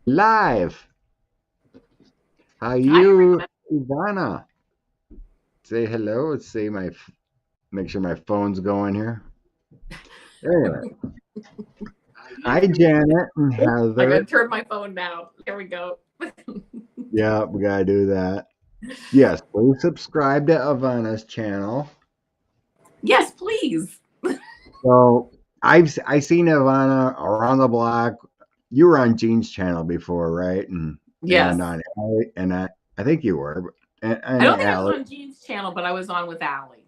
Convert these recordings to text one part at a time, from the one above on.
Live. How Hi, you, everyone. Ivana? Say hello. Let's see make sure my phone's going here. Anyway, hi Janet and I gotta Heather. turn my phone down. There we go. Yeah, we gotta do that. Yes, please subscribe to Ivana's channel. Yes, please. So I seen Ivana around the block. You were on Jean's channel before, right? And Yes. on Allie, and I think you were, I and don't think I was Allie. on Jean's channel, but I was on with Allie.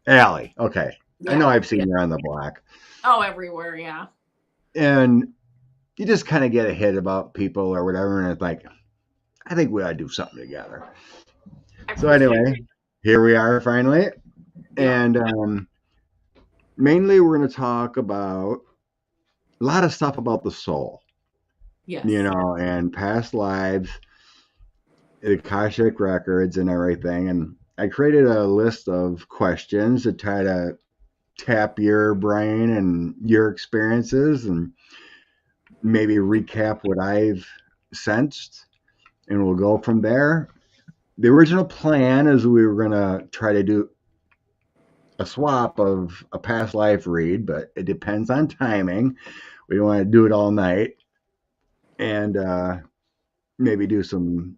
Allie, okay. I know Yeah. I've Yeah. seen her on the block. Oh, everywhere. Yeah. And you just kind of get a hit about people or whatever, and it's like, I think we ought to do something together. I So appreciate anyway, it. here we are finally, Yep. and mainly we're going to talk about a lot of stuff about the soul, Yes. and past lives, the Akashic records, and everything. And I created a list of questions to try to tap your brain and your experiences, and maybe recap what I've sensed, and we'll go from there. The original plan is we were going to try to do a swap of a past life read, but it depends on timing. We want to do it all night and maybe do some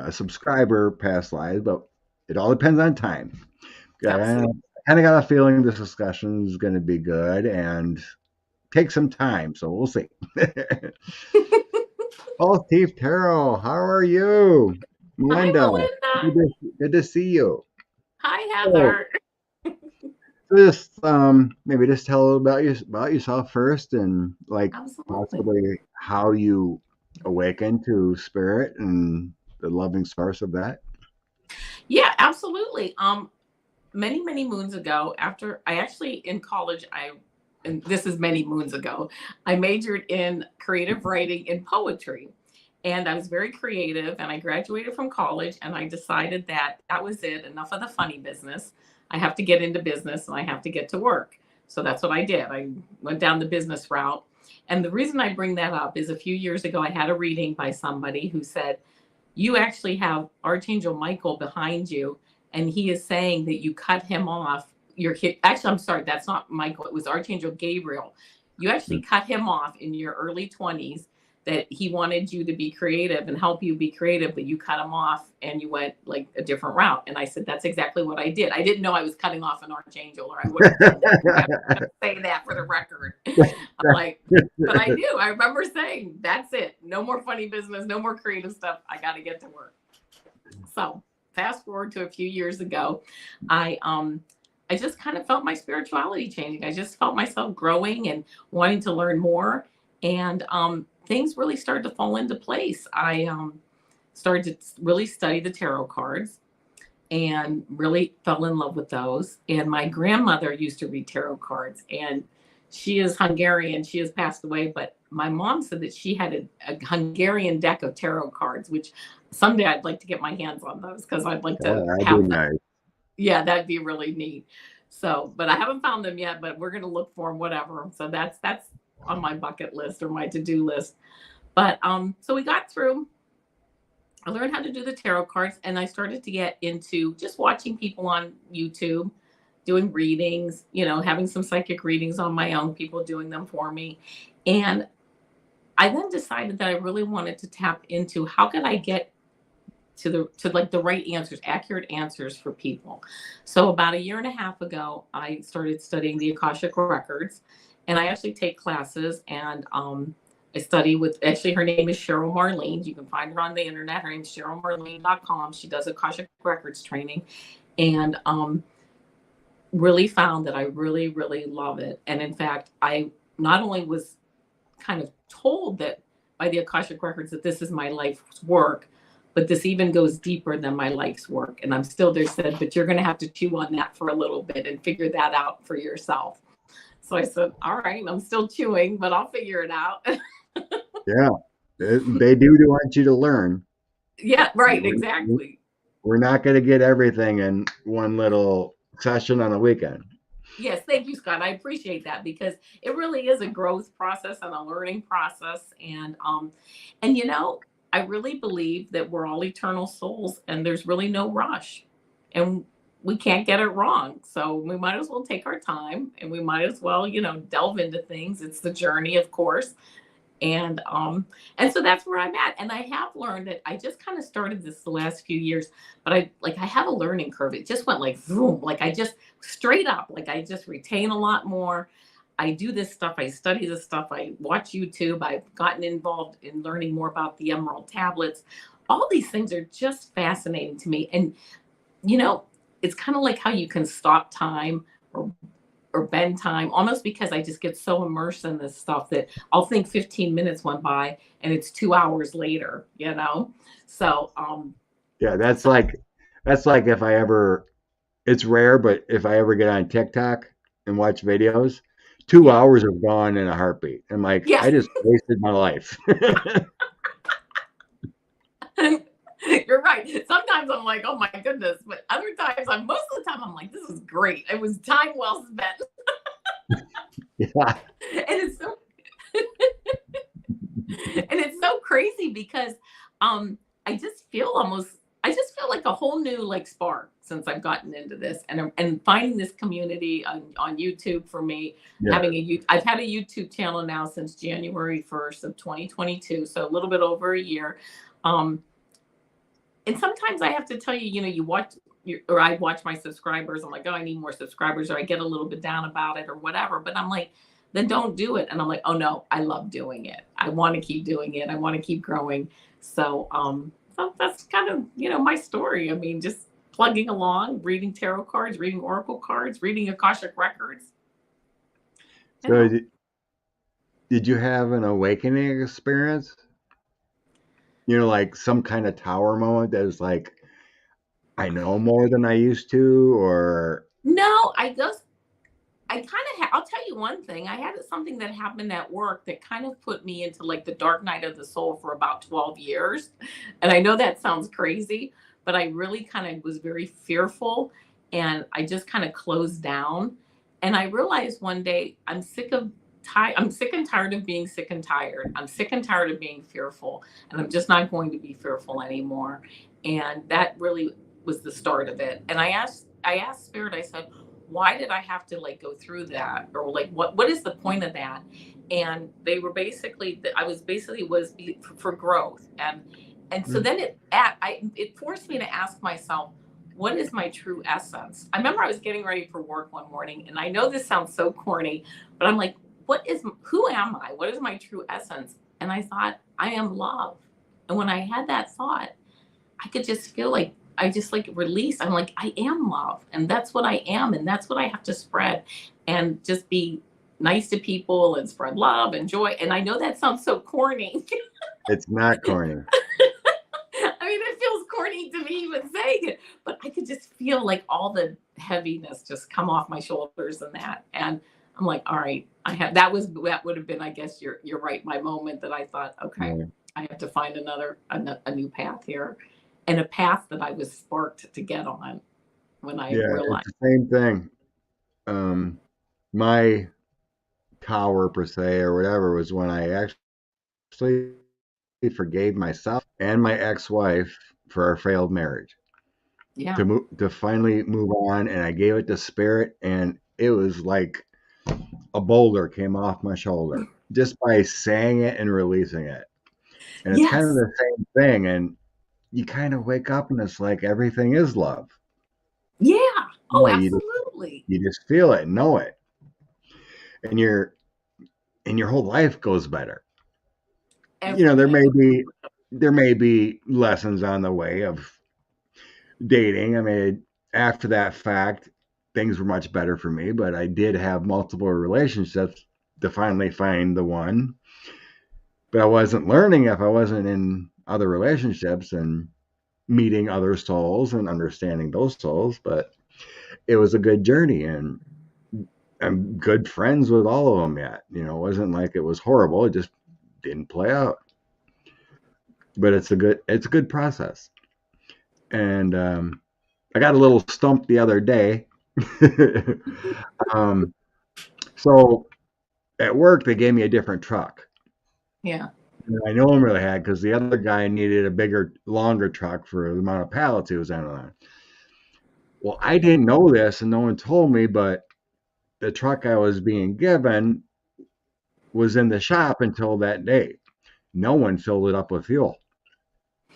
subscriber past lives, but it all depends on time. I Absolutely. kind of got a feeling this discussion is going to be good and take some time, so we'll see. Oh, Steve Terrell, how are you? Hi, Melinda, Melinda. good to see you. Hi, Oh, Heather. just maybe just tell about yourself first, and like Absolutely. possibly how you awaken to spirit and the loving source of that. Yeah, absolutely. Many moons ago, after I actually in college, and this is many moons ago, I majored in creative writing and poetry. And I was very creative, and I graduated from college, and I decided that that was it, enough of the funny business. I have to get into business and I have to get to work. So that's what I did. I went down the business route. And the reason I bring that up is a few years ago, I had a reading by somebody who said, you actually have Archangel Michael behind you, and he is saying that you cut him off. Your kid, actually, I'm sorry, that's not Michael. It was Archangel Gabriel. You actually cut him off in your early 20s. That he wanted you to be creative and help you be creative, but you cut him off and you went like a different route. And I said, that's exactly what I did. I didn't know I was cutting off an archangel, or I wouldn't have done that. I have to say that for the record. I'm like, but I do. I remember saying, that's it. No more funny business, no more creative stuff. I got to get to work. So fast forward to a few years ago, I just kind of felt my spirituality changing. I just felt myself growing and wanting to learn more. And things really started to fall into place. I started to really study the tarot cards and really fell in love with those. And my grandmother used to read tarot cards, and she is Hungarian. She has passed away, but my mom said that she had a Hungarian deck of tarot cards, which someday I'd like to get my hands on those because I'd like Oh, to that'd be have them. nice. Yeah, that'd be really neat. So, but I haven't found them yet, but we're going to look for them, whatever. So that's on my bucket list or my to-do list. But so we got through. I learned how to do the tarot cards, and I started to get into just watching people on YouTube doing readings, having some psychic readings on my own, people doing them for me. And I then decided that I really wanted to tap into how could I get to like the right answers, accurate answers for people. So about a year and a half ago, I started studying the Akashic records, and I actually take classes, and I study with, actually her name is Cheryl Marlene. You can find her on the internet. Her name's CherylMarlene.com. She does Akashic records training, and really found that I really love it. And in fact, I not only was kind of told that by the Akashic records that this is my life's work, but this even goes deeper than my life's work. And I'm still there said, but you're going to have to chew on that for a little bit and figure that out for yourself. So I said, all right, I'm still chewing, but I'll figure it out. Yeah, they do want you to learn. Yeah, right, We're exactly. we're not going to get everything in one little session on a weekend. Yes, thank you, Scott. I appreciate that because it really is a growth process and a learning process. And I really believe that we're all eternal souls and there's really no rush. And we can't get it wrong. So we might as well take our time and we might as well, delve into things. It's the journey, of course. And so that's where I'm at. And I have learned that I just kind of started this the last few years, but I have a learning curve. It just went like boom, like I just straight up, like I just retain a lot more. I do this stuff, I study this stuff, I watch YouTube, I've gotten involved in learning more about the emerald tablets. All these things are just fascinating to me. And you know, it's kind of like how you can stop time or bend time almost because I just get so immersed in this stuff that I'll think 15 minutes went by and it's 2 hours later. So, Yeah, that's like if I ever, it's rare, but if I ever get on TikTok and watch videos, two yeah, hours are gone in a heartbeat. I'm like, yeah, I just wasted my life. you're right. Sometimes I'm like, oh my goodness. But other times, most of the time, I'm like, this is great. It was time well spent. Yeah. And it's so crazy because I just feel like a whole new like spark since I've gotten into this and finding this community on YouTube for me. Yeah. I've had a YouTube channel now since January 1st of 2022, so a little bit over a year. Um, and sometimes I have to tell you, you watch or I watch my subscribers. I'm like, oh, I need more subscribers, or I get a little bit down about it or whatever. But I'm like, then don't do it. And I'm like, oh no, I love doing it. I want to keep doing it. I want to keep growing. So that's kind of, my story. I mean, just plugging along, reading tarot cards, reading oracle cards, reading Akashic records. You So know, did you have an awakening experience? Like some kind of tower moment that was like, I know more than I used to, or no, I kind of I'll tell you one thing. I had something that happened at work that kind of put me into like the dark night of the soul for about 12 years. And I know that sounds crazy, but I really kind of was very fearful and I just kind of closed down. And I realized one day I'm sick and tired of being sick and tired. I'm sick and tired of being fearful, and I'm just not going to be fearful anymore. And that really was the start of it. And I asked Spirit, I said, why did I have to like go through that? Or like what is the point of that? And they were basically I was basically was for growth. And so then it forced me to ask myself, what is my true essence? I remember I was getting ready for work one morning, and I know this sounds so corny, but I'm like, who am I? What is my true essence? And I thought, I am love. And when I had that thought, I could just feel like I just like release. I'm like, I am love. And that's what I am. And that's what I have to spread and just be nice to people and spread love and joy. And I know that sounds so corny. it's not corny. I mean, it feels corny to me even saying it, but I could just feel like all the heaviness just come off my shoulders and that. And I'm like, all right, that would have been, I guess you're right, my moment that I thought, okay, Yeah, I have to find a new path here, and a path that I was sparked to get on when I yeah, it's realized. the same thing. My tower per se or whatever was when I actually forgave myself and my ex-wife for our failed marriage Yeah. to finally move on, and I gave it to spirit, and it was like a boulder came off my shoulder just by saying it and releasing it. And it's kind of Yes. the same thing, and you kind of wake up and it's like everything is love. Yeah. Oh, Yeah, absolutely. you just feel it and know it, and your whole life goes better. There Everything. may be lessons on the way of dating. I mean, after that fact, things were much better for me, but I did have multiple relationships to finally find the one. But I wasn't learning if I wasn't in other relationships and meeting other souls and understanding those souls. But it was a good journey, and I'm good friends with all of them yet. It wasn't like it was horrible. It just didn't play out. But it's a good process. And I got a little stumped the other day. um, so at work, they gave me a different truck. Yeah. And I normally had because the other guy needed a bigger, longer truck for the amount of pallets he was on. Well, I didn't know this, and no one told me, but the truck I was being given was in the shop until that day. No one filled it up with fuel. So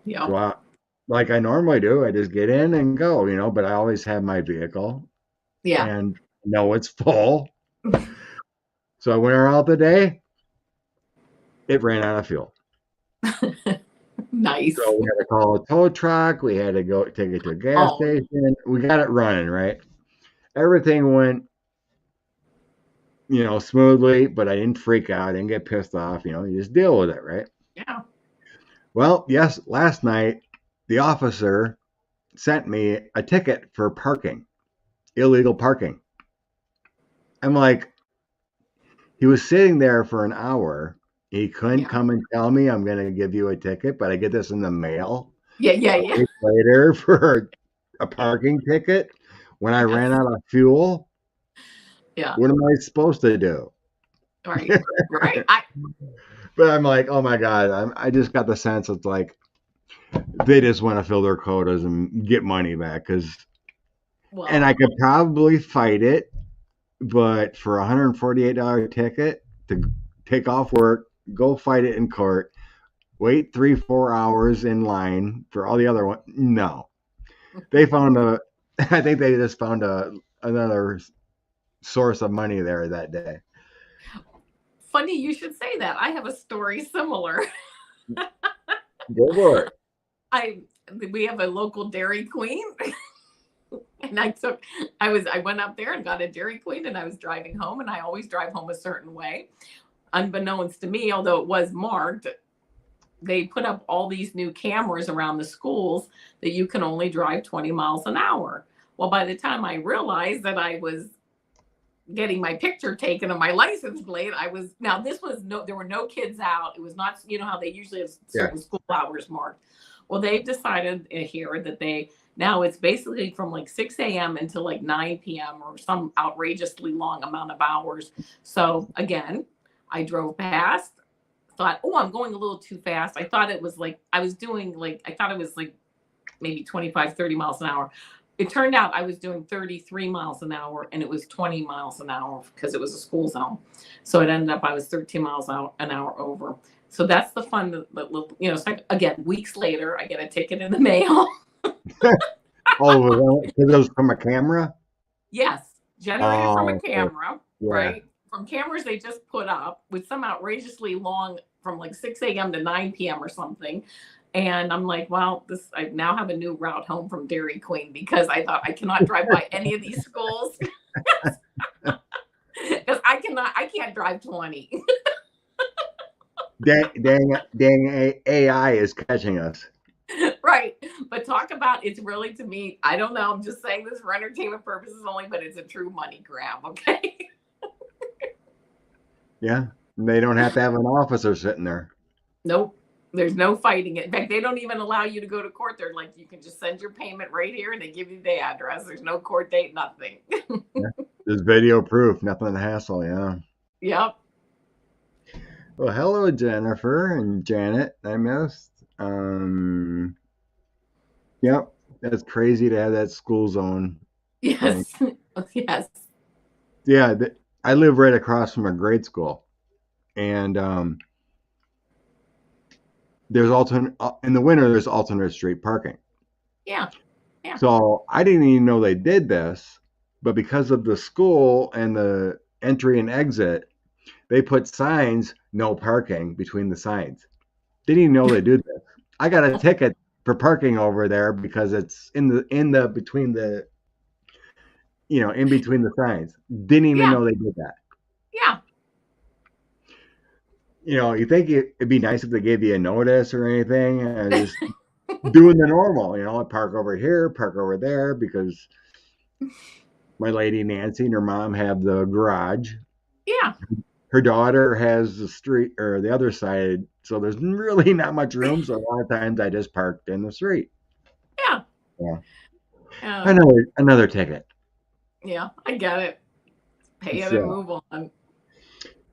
Yep. like I normally do, I just get in and go, but I always have my vehicle Yeah. and know it's full. So I went out the day, it ran out of fuel. Nice. So we had to call a tow truck. We had to go take it to a gas Oh, station. We got it running, right? Everything went, smoothly, but I didn't freak out. I didn't get pissed off. You just deal with it, right? yeah. Well, yes, last night the officer sent me a ticket for parking, illegal parking. I'm like, he was sitting there for an hour. He couldn't Yeah. come and tell me I'm going to give you a ticket, but I get this in the mail Yeah. Yeah. a Yeah. week later for a parking ticket when I ran Yes. out of fuel. Yeah. What am I supposed to do? Right. Right. But I'm like, oh my God, I just got the sense it's like they just want to fill their quotas and get money back. And Well, I could probably fight it, but for a $148 ticket to take off work, go fight it in court, wait 3-4 hours in line for all the other ones. No, they found I think they just found another source of money there that day. funny you should say that. I have a story similar. Go for it. I we have a local Dairy Queen, and I went up there and got a Dairy Queen, and I was driving home, and I always drive home a certain way, unbeknownst to me, although it was marked. They put up all these new cameras around the schools that you can only drive 20 miles an hour. Well, by the time I realized that I was getting my picture taken of my license plate, now this was there were no kids out. It was not, how they usually have Yeah. certain school hours marked. Well, they've decided here that now it's basically from like 6 a.m. until like 9 p.m. or some outrageously long amount of hours. So again, I drove past, thought, oh, I'm going a little too fast. I thought it was like I thought it was like maybe 25, 30 miles an hour. It turned out I was doing 33 miles an hour, and it was 20 miles an hour because it was a school zone. So it ended up I was 13 miles an hour over. So that's the fun. So again, weeks later, I get a ticket in the mail. Oh, because it was from a camera? Yes, generated from a Oh, camera, yeah. right? From cameras they just put up with some outrageously long from like 6 a.m. to 9 p.m. or something. And I'm like, well, I now have a new route home from Dairy Queen because I thought I cannot drive by any of these schools because I can't drive 20. Dang, AI is catching us. Right. But talk about, it's really, to me, I don't know. I'm just saying this for entertainment purposes only, but it's a true money grab. Okay. Yeah. They don't have to have an officer sitting there. Nope. There's no fighting it. In fact, they don't even allow you to go to court. They're like, you can just send your payment right here, and they give you the address. There's no court date, nothing. Yeah. There's video proof, nothing to hassle, yeah. Yep. Well, hello, Jennifer and Janet. I missed. Yep, that's crazy to have that school zone thing. Yes. Yes. Yeah, I live right across from a grade school, and there's alternate in the winter. There's alternate street parking. Yeah. Yeah. So I didn't even know they did this, but because of the school and the entry and exit, they put signs, no parking between the signs. Didn't even know they did this. I got a ticket for parking over there because it's in the between the in between the signs. Didn't even Yeah. know they did that. Yeah. You think it'd be nice if they gave you a notice or anything, and just doing the normal. I park over here, park over there, because my lady Nancy and her mom have the garage. Yeah. Her daughter has the street or the other side, so there's really not much room. So a lot of times I just parked in the street. Yeah. Yeah. Yeah, Another ticket. yeah, I get it. Pay it and So move on.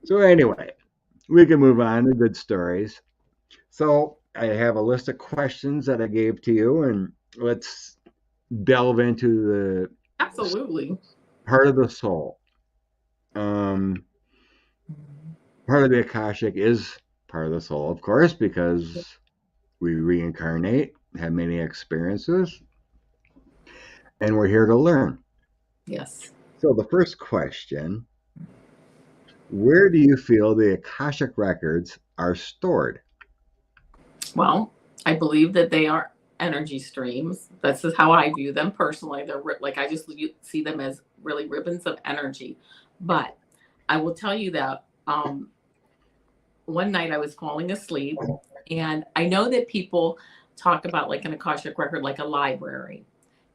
so anyway, we can move on to good stories. So I have a list of questions that I gave to you, and let's delve into the Absolutely. part of the soul. Um, Part of the Akashic is part of the soul, of course, because we reincarnate, have many experiences, and we're here to learn. Yes. So the first question, where do you feel the Akashic records are stored? Well, I believe that they are energy streams. This is how I view them personally. They're like I just see them as really ribbons of energy. But I will tell you that one night I was falling asleep, and I know that people talk about like an Akashic record, like a library.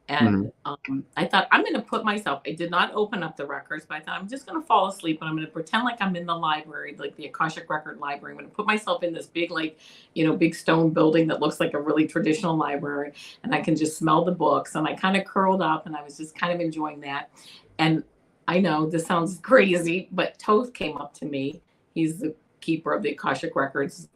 And Mhm. I thought, I'm going to put myself, I did not open up the records, but I thought, I'm just going to fall asleep and I'm going to pretend like I'm in the library, like the Akashic Record Library. I'm going to put myself in this big, like, big stone building that looks like a really traditional library. And I can just smell the books. And I kind of curled up and I was just kind of enjoying that. And I know this sounds crazy, but Toth came up to me. He's the keeper of the Akashic Records.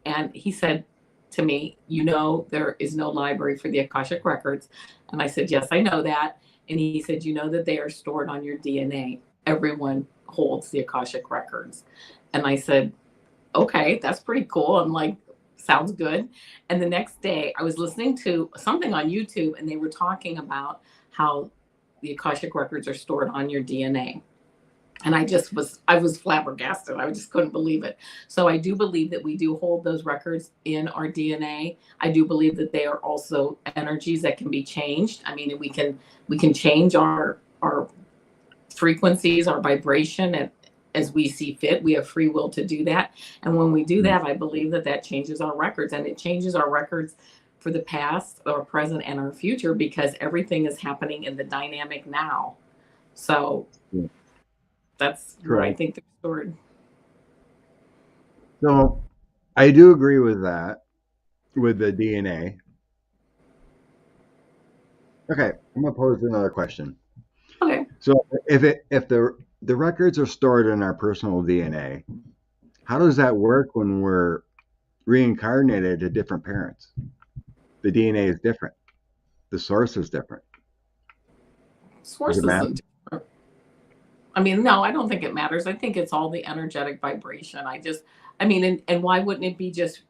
And he said to me, there is no library for the Akashic Records. And I said, yes, I know that. And he said, that they are stored on your DNA. Everyone holds the Akashic Records. And I said, okay, that's pretty cool. I'm like, sounds good. And the next day, I was listening to something on YouTube, and they were talking about how the Akashic Records are stored on your DNA. And I was flabbergasted. I just couldn't believe it. So I do believe that we do hold those records in our DNA. I do believe that they are also energies that can be changed. I mean, we can change our frequencies, our vibration, and as we see fit. We have free will to do that. And when we do Mhm. that, I believe that that changes our records, and it changes our records for the past, our present, and our future, because everything is happening in the dynamic now. So Yeah, that's where I correct. think they're stored. So I do agree with that, with the DNA. Okay, I'm gonna pose another question. Okay. So if the records are stored in our personal DNA, how does that work when we're reincarnated to different parents? The DNA is different. The source is different. Does it Sources matter? of different. I mean, no, I don't think it matters. I think it's all the energetic vibration. I mean, and why wouldn't it be just,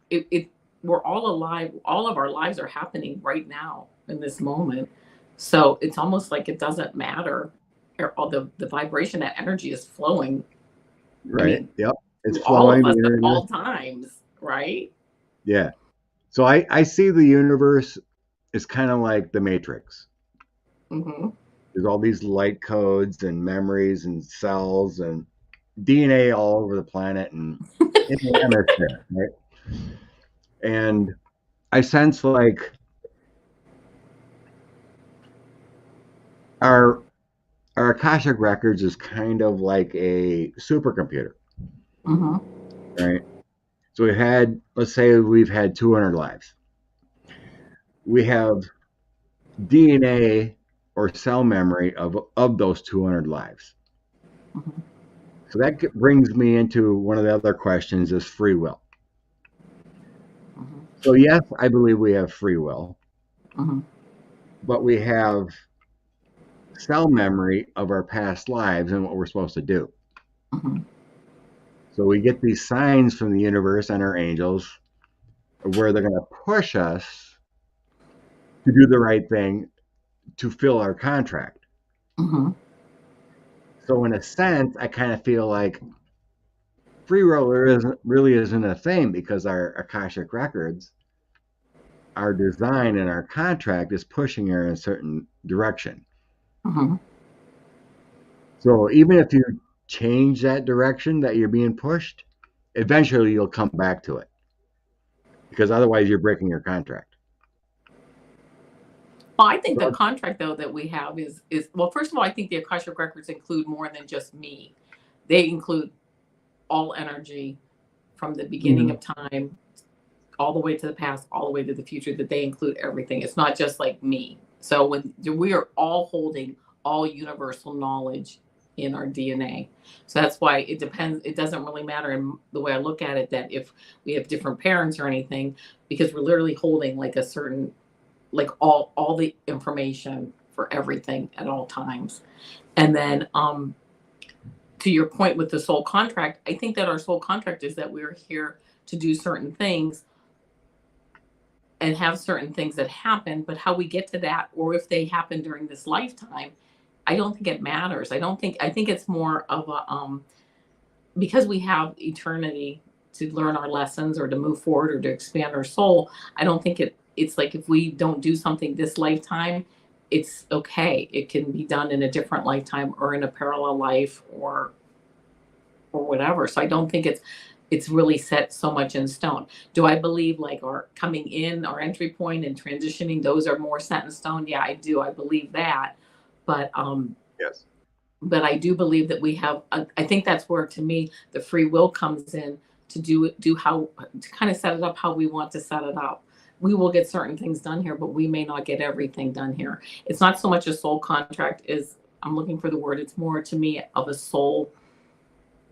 we're all alive. All of our lives are happening right now in this moment. So it's almost like it doesn't matter. All the vibration, that energy is flowing. I Right. mean, Yep. It's through all flowing of the us at universe. all times, right? Yeah. So I see the universe as kind of like the Matrix. Hmm. There's all these light codes and memories and cells and DNA all over the planet and in the atmosphere, right? And I sense like our our Akashic records is kind of like a supercomputer, Hmm. right? So let's say we've had 200 lives. We have DNA or cell memory of those 200 lives. Hmm. So that brings me into one of the other questions is free will. Hmm. So yes, I believe we have free will, Hmm. but we have cell memory of our past lives and what we're supposed to do. Hmm. So we get these signs from the universe and our angels where they're going to push us to do the right thing to fill our contract. Hmm. So in a sense, I kind of feel like free roller isn't really isn't a thing because our Akashic records, our design and our contract is pushing her in a certain direction. Hmm. So even if you change that direction that you're being pushed, eventually you'll come back to it because otherwise you're breaking your contract. Well, I think the So, contract though that we have is well, first of all, I think the Akashic records include more than just me. They include all energy from the beginning mhm, of time all the way to the past, all the way to the future, that they include everything. It's not just like me. So when we are all holding all universal knowledge in our DNA. So that's why it depends. It doesn't really matter in the way I look at it that if we have different parents or anything, because we're literally holding like a certain, like all the information for everything at all times. And then to your point with the soul contract, I think that our soul contract is that we're here to do certain things and have certain things that happen, but how we get to that or if they happen during this lifetime, I don't think it matters. I think it's more of a because we have eternity to learn our lessons or to move forward or to expand our soul. I don't think it's like if we don't do something this lifetime, it's okay. It can be done in a different lifetime or in a parallel life or whatever. So I don't think it's really set so much in stone. Do I believe like our coming in, our entry point and transitioning, those are more set in stone? Yeah, I do. I believe that. But Yes. but I do believe that we have I think that's where to me the free will comes in to do how to kind of set it up how we want to set it up. We will get certain things done here, but we may not get everything done here. It's not so much a soul contract as I'm looking for the word. It's more to me of a soul,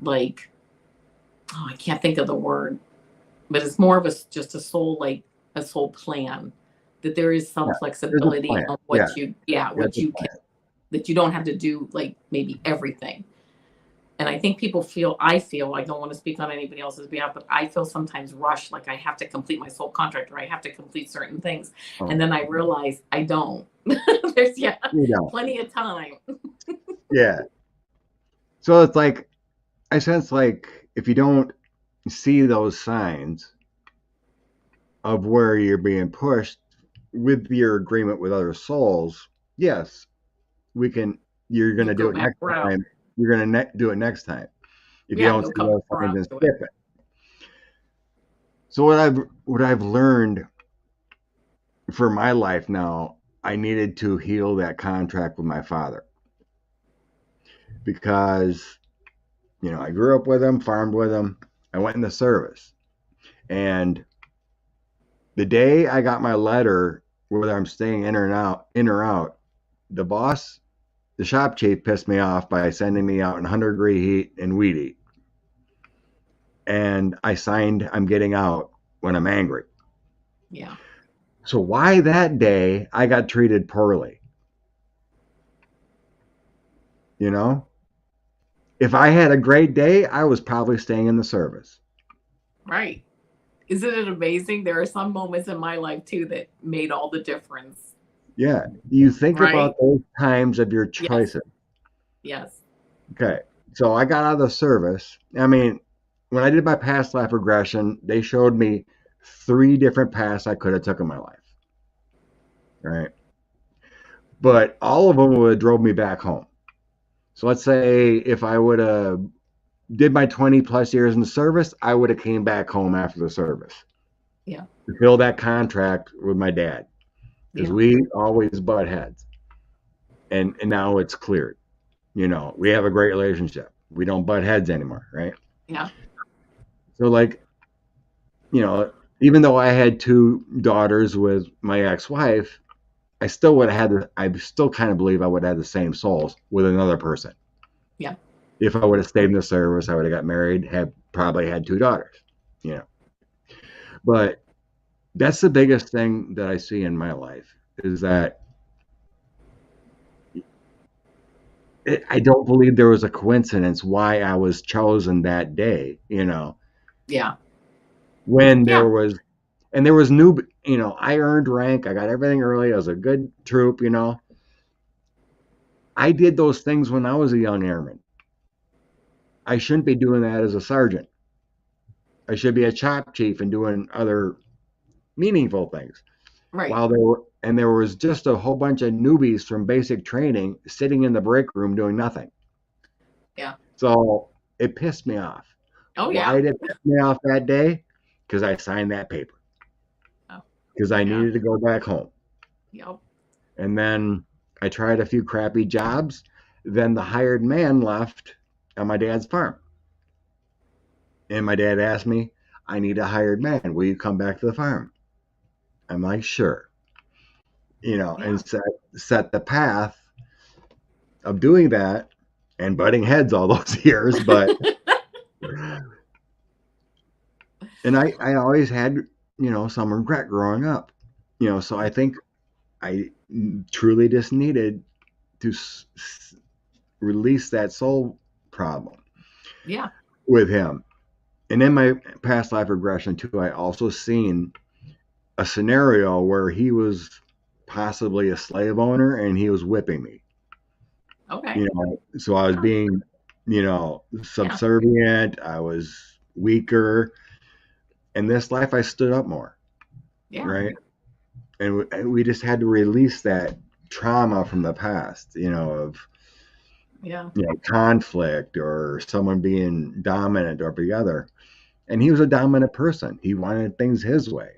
like, oh, I can't think of the word, but it's more of a just a soul, like a soul plan, that there is some Yeah. There's a flexibility plan. on Yeah. what you, yeah, There's what a you can, plan. that you don't have to do like maybe everything. And I think people feel, I feel, I don't want to speak on anybody else's behalf, but I feel sometimes rushed, like I have to complete my soul contract or I have to complete certain things. Oh, And then I realize I don't. There's, yeah, you know. plenty of time. Yeah. So it's like I sense like if you don't see those signs of where you're being pushed with your agreement with other souls, yes, we can. You're going You to do go it back next around. time. You're going to do it next time. If you Yeah, don't you'll see come those back signs around and to it. skip it. So what I've learned for my life now, I needed to heal that contract with my father because I grew up with him, farmed with him. I went in the service, and the day I got my letter, whether I'm staying in or out, the boss, the shop chief, pissed me off by sending me out in 100-degree heat and weed eat. And I signed, I'm getting out when I'm angry. Yeah. So why that day I got treated poorly? You know, if I had a great day, I was probably staying in the service. Right. Isn't it amazing? There are some moments in my life too that made all the difference. Yeah, you think about Right? those times of your Yes. choices. Yes. Okay, so I got out of the service. I mean, when I did my past life regression, they showed me 3 different paths I could have took in my life. Right, but all of them would have drove me back home. So let's say if I would have did my 20 plus years in the service, I would have came back home after the service Yeah. to fill that contract with my dad because Yeah. we always butt heads, and now it's cleared. We have a great relationship. We don't butt heads anymore, right? Yeah. So like, you know, even though I had 2 daughters with my ex-wife, I still would have had. I still kind of believe I would have had the same souls with another person. Yeah. If I would have stayed in the service, I would have got married, had probably had 2 daughters. You know, but that's the biggest thing that I see in my life is that I don't believe there was a coincidence why I was chosen that day. Yeah. When Yeah. there was new. I earned rank. I got everything early. I was a good troop. I did those things when I was a young airman. I shouldn't be doing that as a sergeant. I should be a chop chief and doing other meaningful things. Right. There was just a whole bunch of newbies from basic training sitting in the break room doing nothing. Yeah. So it pissed me off. Oh Why yeah. did it piss me off that day? Because I signed that paper. Oh Because I yeah. needed to go back home. Yep. And then I tried a few crappy jobs. Then the hired man left on my dad's farm. And my dad asked me, I need a hired man. Will you come back to the farm? I'm like, sure. and Yeah. set the path of doing that and butting heads all those years. But and I always had some regret growing up. So I think I truly just needed to release that soul problem Yeah. with him. And in my past life regression too, I also seen a scenario where he was possibly a slave owner and he was whipping me. Okay. So I was Yeah. being, Yeah. subservient. I was weaker. In this life, I stood up more, Yeah. right? And we just had to release that trauma from the past, of Yeah. conflict or someone being dominant over the other. And he was a dominant person. He wanted things his way.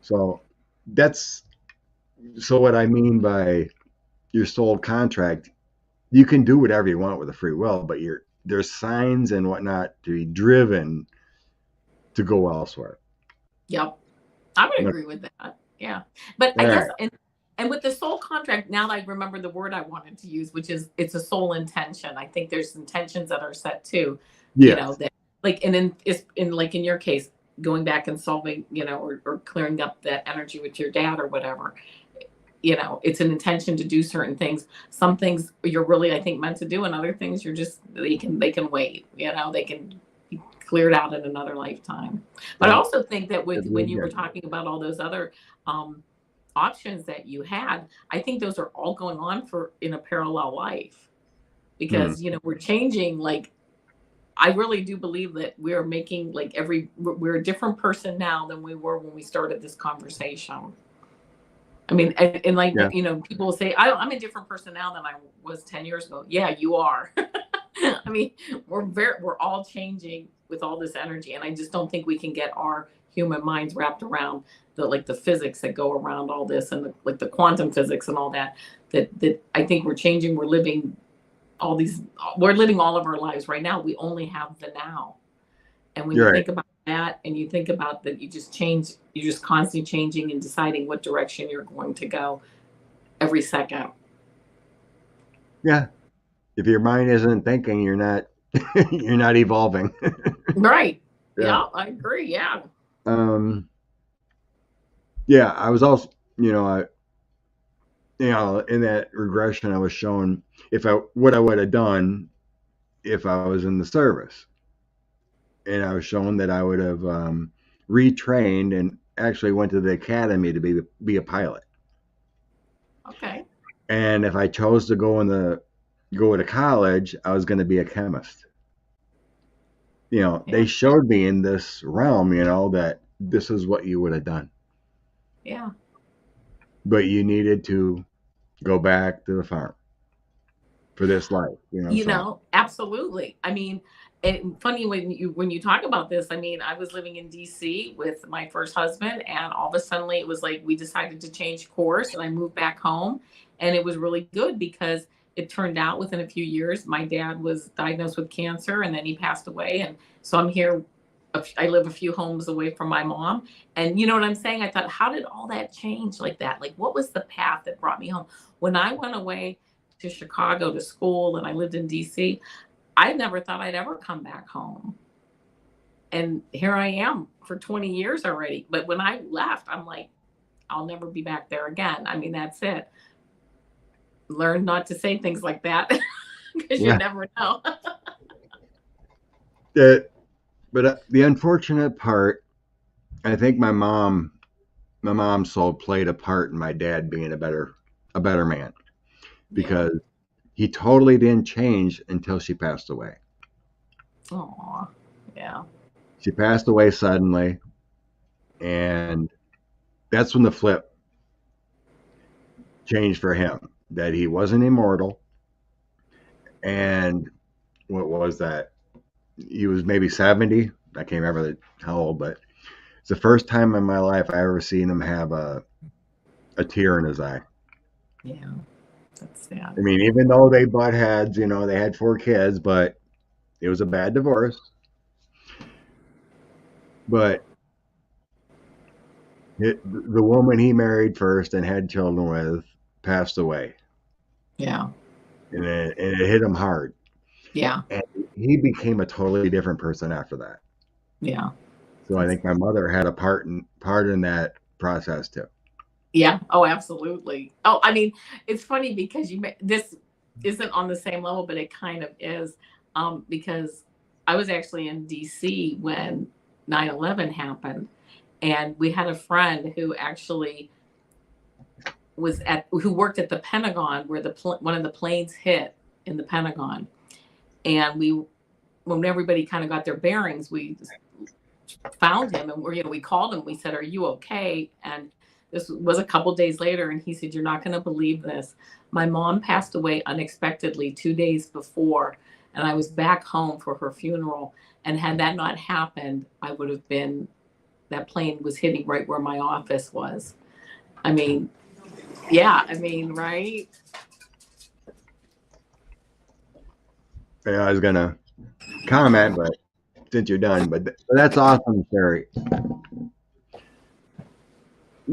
So that's what I mean by your soul contract. You can do whatever you want with a free will, but there's signs and whatnot to be driven to go elsewhere. Yep. I would All agree with that. Yeah. But I guess right. and with the soul contract, now that I remember the word I wanted to use, which is it's a soul intention. I think there's intentions that are set too, Yes. that like and in is in like in your case, going back and solving, or clearing up that energy with your dad or whatever. It's an intention to do certain things. Some things you're really, I think, meant to do, and other things you're just they can wait. They can be cleared out in another lifetime. But I Yeah. also think that with That's when real you were good. talking about all those other um, options that you had, I think those are all going on for in a parallel life Hmm. because we're changing. Like I really do believe that we're making like we're a different person now than we were when we started this conversation. I mean, and like, Yeah. people will say, I'm a different person now than I was 10 years ago. Yeah, you are. I mean, we're all changing with all this energy. And I just don't think we can get our human minds wrapped around the physics that go around all this and like the quantum physics and all that I think we're changing. We're living all of our lives right now. We only have the now. And when you You're right. think about that and you think about that, you're just constantly changing and deciding what direction you're going to go every second. Yeah. If your mind isn't thinking, you're not you're not evolving. Right. Yeah. Yeah, I agree. Yeah. Um. Yeah. I was also, in that regression, I was shown if I what I would have done if I was in the service, and I was shown that I would have retrained and actually went to the academy to be a pilot. Okay. And if I chose to go to college, I was going to be a chemist. Yeah. They showed me in this realm, that this is what you would have done, Yeah. but you needed to go back to the farm for this life. So Absolutely. I mean, and funny when you talk about this, I mean, I was living in DC with my first husband, and all of a sudden it was like we decided to change course, and I moved back home, and it was really good because it turned out within a few years my dad was diagnosed with cancer, and then he passed away, and so I'm here. I live a few homes away from my mom, and you know what I'm saying. I thought, how did all that change like that? Like, what was the path that brought me home when I went away to Chicago to school and I lived in DC, I never thought I'd ever come back home. And here I am for 20 years already. But when I left, I'm like, I'll never be back there again. I mean, that's it. Learn not to say things like that because you yeah, never know. but the unfortunate part, I think my mom's soul played a part in my dad being a better man Yeah. because he totally didn't change until she passed away. Aw. Yeah. She passed away suddenly, and that's when the flip changed for him that he wasn't immortal. And what was that? He was maybe 70. I can't remember how old, but it's the first time in my life I ever seen him have a tear in his eye. Yeah. That's sad. I mean, even though they butt heads, they had 4 kids, but it was a bad divorce. But The woman he married first and had children with passed away, Yeah. and it hit him hard. Yeah. And he became a totally different person after that. Yeah. So I think my mother had a part in that process too. Yeah. Oh, absolutely. Oh, I mean, it's funny because this isn't on the same level, but it kind of is, because I was actually in DC when 9/11 happened, and we had a friend who actually who worked at the Pentagon where one of the planes hit in the Pentagon, and when everybody kind of got their bearings, we found him, and we called him. We said, "Are you okay?" And this was a couple days later, and he said, "You're not going to believe this. My mom passed away unexpectedly 2 days before, and I was back home for her funeral. And had that not happened, I would have been. That plane was hitting right where my office was. I mean, yeah. I mean, right? Yeah, I was gonna comment, but since you're done, but that's awesome, Sherry.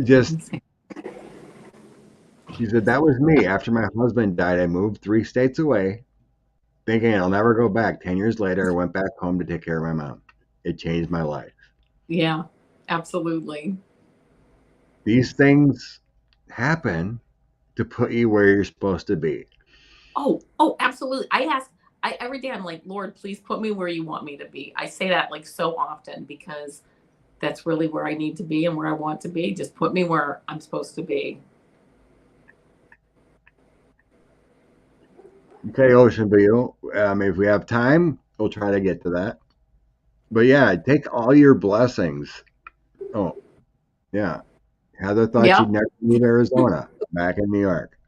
Just She said that was me. After my husband died, I moved 3 states away, thinking I'll never go back. 10 years later, I went back home to take care of my mom. It changed my life. Yeah, absolutely. These things happen to put you where you're supposed to be. Oh, absolutely. Every day I'm like, Lord, please put me where you want me to be. I say that like so often because that's really where I need to be and where I want to be. Just put me where I'm supposed to be. Okay, Ocean View. If we have time, we'll try to get to that. But yeah, take all your blessings. Oh, yeah. Heather thought Yep. she'd never leave Arizona, back in New York.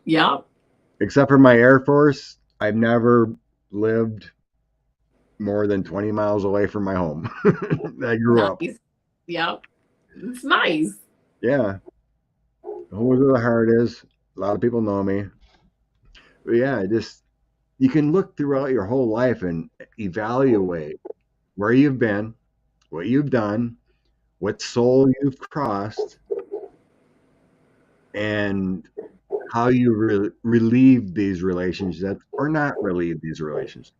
Yep. Except for my Air Force, I've never lived more than 20 miles away from my home. I grew up. Nice. Yep. It's nice. Yeah. Who's where the heart is. A lot of people know me. But yeah, just you can look throughout your whole life and evaluate where you've been, what you've done, what soul you've crossed, and how you relieve these relationships or not relieve these relationships.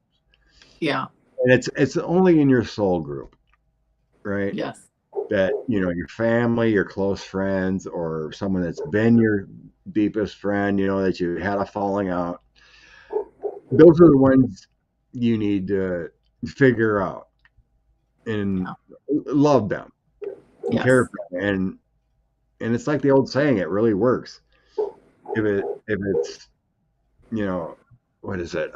Yeah. And it's only in your soul group, right? Yes. That your family, your close friends, or someone that's been your deepest friend, that you had a falling out. Those are the ones you need to figure out and Yeah. love them and care Yes. for them. And it's like the old saying, it really works. If it's what is it?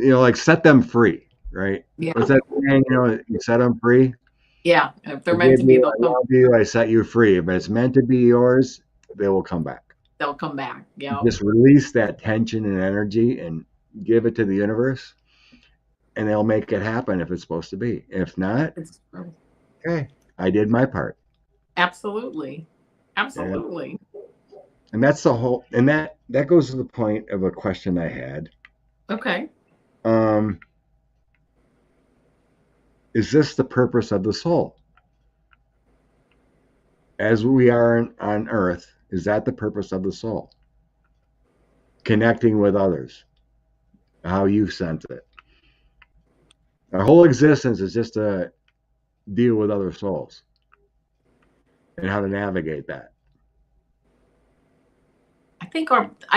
You like set them free, right? Yeah. What's that saying? You set them free. Yeah. If they're meant Forgive to be, you, I love you, I set you free. If it's meant to be yours, they will come back. they'll come back. Yep. Just release that tension and energy and give it to the universe, and they'll make it happen if it's supposed to be. If not, It's true. okay, I did my part. Absolutely. Yeah. Absolutely. And that's the whole, and that goes to the point of a question I had. Okay. Um, is this the purpose of the soul? As we are on earth, is that the purpose of the soul? Connecting with others, how you sense it. Our whole existence is just to deal with other souls and how to navigate that. I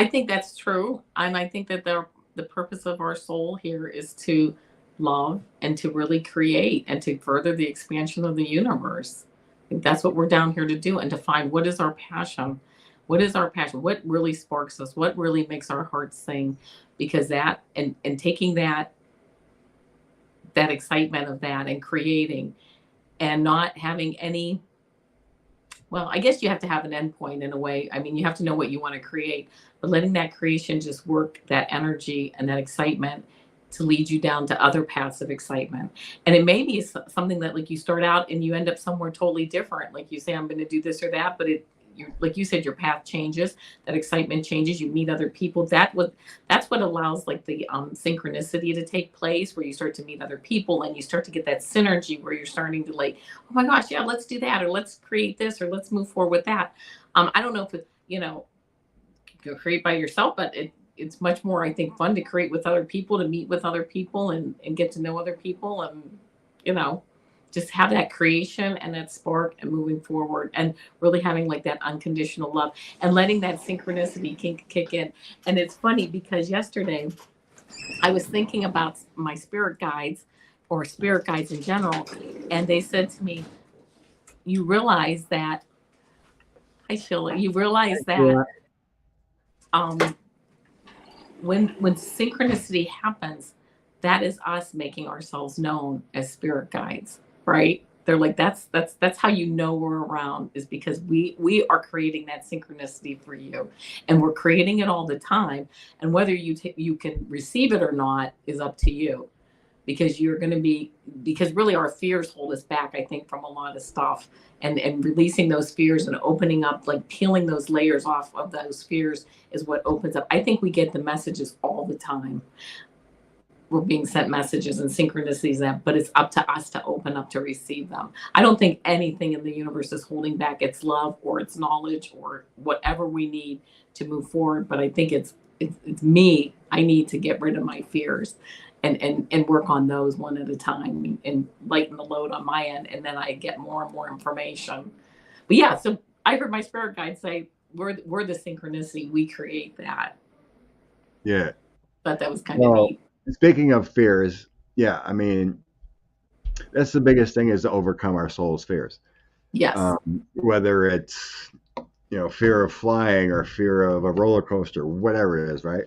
think that's true, and I think that the purpose of our soul here is to love and to really create and to further the expansion of the universe. I think that's what we're down here to do, and to find what is our passion. What is our passion? What really sparks us? What really makes our hearts sing? Because that and taking that excitement of that and creating and not having any, well, I guess you have to have an endpoint in a way. I mean, you have to know what you want to create, but letting that creation just work that energy and that excitement to lead you down to other paths of excitement. And it may be something that like you start out and you end up somewhere totally different. Like you say, I'm going to do this or that, but like you said, your path changes, that excitement changes, you meet other people. That's what allows like the synchronicity to take place, where you start to meet other people and you start to get that synergy where you're starting to like, oh my gosh, yeah, let's do that, or let's create this, or let's move forward with that. I don't know if it, you create by yourself, but it's much more, I think, fun to create with other people, to meet with other people, and get to know other people, and you know just have that creation and that spark and moving forward, and really having like that unconditional love, and letting that synchronicity kick in. And it's funny because yesterday I was thinking about my spirit guides, or spirit guides in general, and they said to me, you realize that, I feel like you realize that Yeah. um when synchronicity happens, that is us making ourselves known as spirit guides, right? They're like, that's how you know we're around, is because we are creating that synchronicity for you, and we're creating it all the time. And whether you can receive it or not is up to you, because you're going to be, because really our fears hold us back, I think, from a lot of stuff. And releasing those fears and opening up, like peeling those layers off of those fears, is what opens up. I think we get the messages all the time. We're being sent messages and synchronicities, that, but it's up to us to open up to receive them. I don't think anything in the universe is holding back its love or its knowledge or whatever we need to move forward. But I think it's me. I need to get rid of my fears, and work on those one at a time, and lighten the load on my end, and then I get more and more information. But yeah, so I heard my spirit guide say, we're the synchronicity, we create that. Yeah. But that was kind of Well, neat. speaking of fears, yeah, I mean, that's the biggest thing, is to overcome our soul's fears. Yes. Whether it's, fear of flying or fear of a roller coaster, whatever it is, right?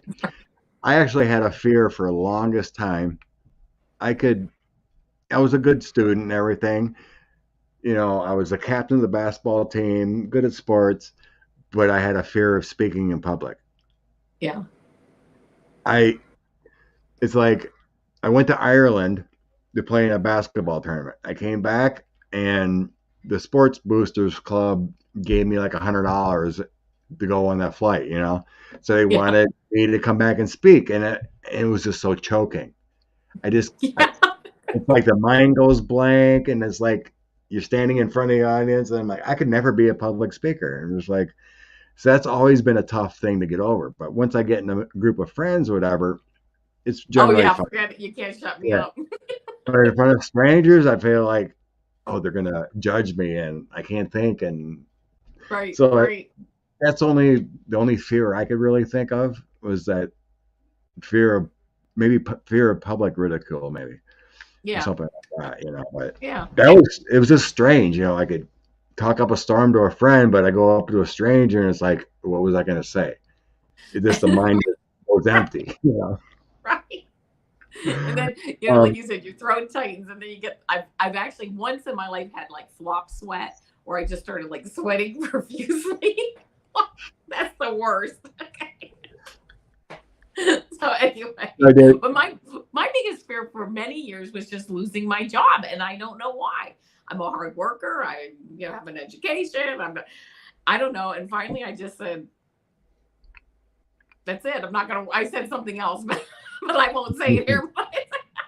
I actually had a fear for the longest time. I could, I was a good student and everything. I was the captain of the basketball team, good at sports, but I had a fear of speaking in public. Yeah. I, it's like I went to Ireland to play in a basketball tournament. I came back and the Sports Boosters Club gave me like $100 to go on that flight. So they Yeah. wanted me to come back and speak, and it was just so choking. Yeah. It's like the mind goes blank, and it's like you're standing in front of the audience, and I'm like, I could never be a public speaker. And it's like, so that's always been a tough thing to get over. But once I get in a group of friends or whatever, it's Oh generally yeah, fun. forget it. You can't shut me Yeah. up. But in front of strangers, I feel like, oh, they're gonna judge me, and I can't think, and Right, so right. that's only the only fear I could really think of, was that fear of, maybe fear of public ridicule, maybe, or Yeah, something like that. But yeah. it was just strange. I could talk up a storm to a friend, but I go up to a stranger, and it's like, what was I gonna say? It just, the mind just goes empty. Right. And then, like Um, you said, your throat tightens, and then you get. I've actually once in my life had like flop sweat, where I just started like sweating profusely. That's the worst. So anyway, I did. but my biggest fear for many years was just losing my job, and I don't know why. I'm a hard worker. I have an education. I don't know. And finally, I just said, that's it. I'm not gonna. I said something else, but I won't say it here.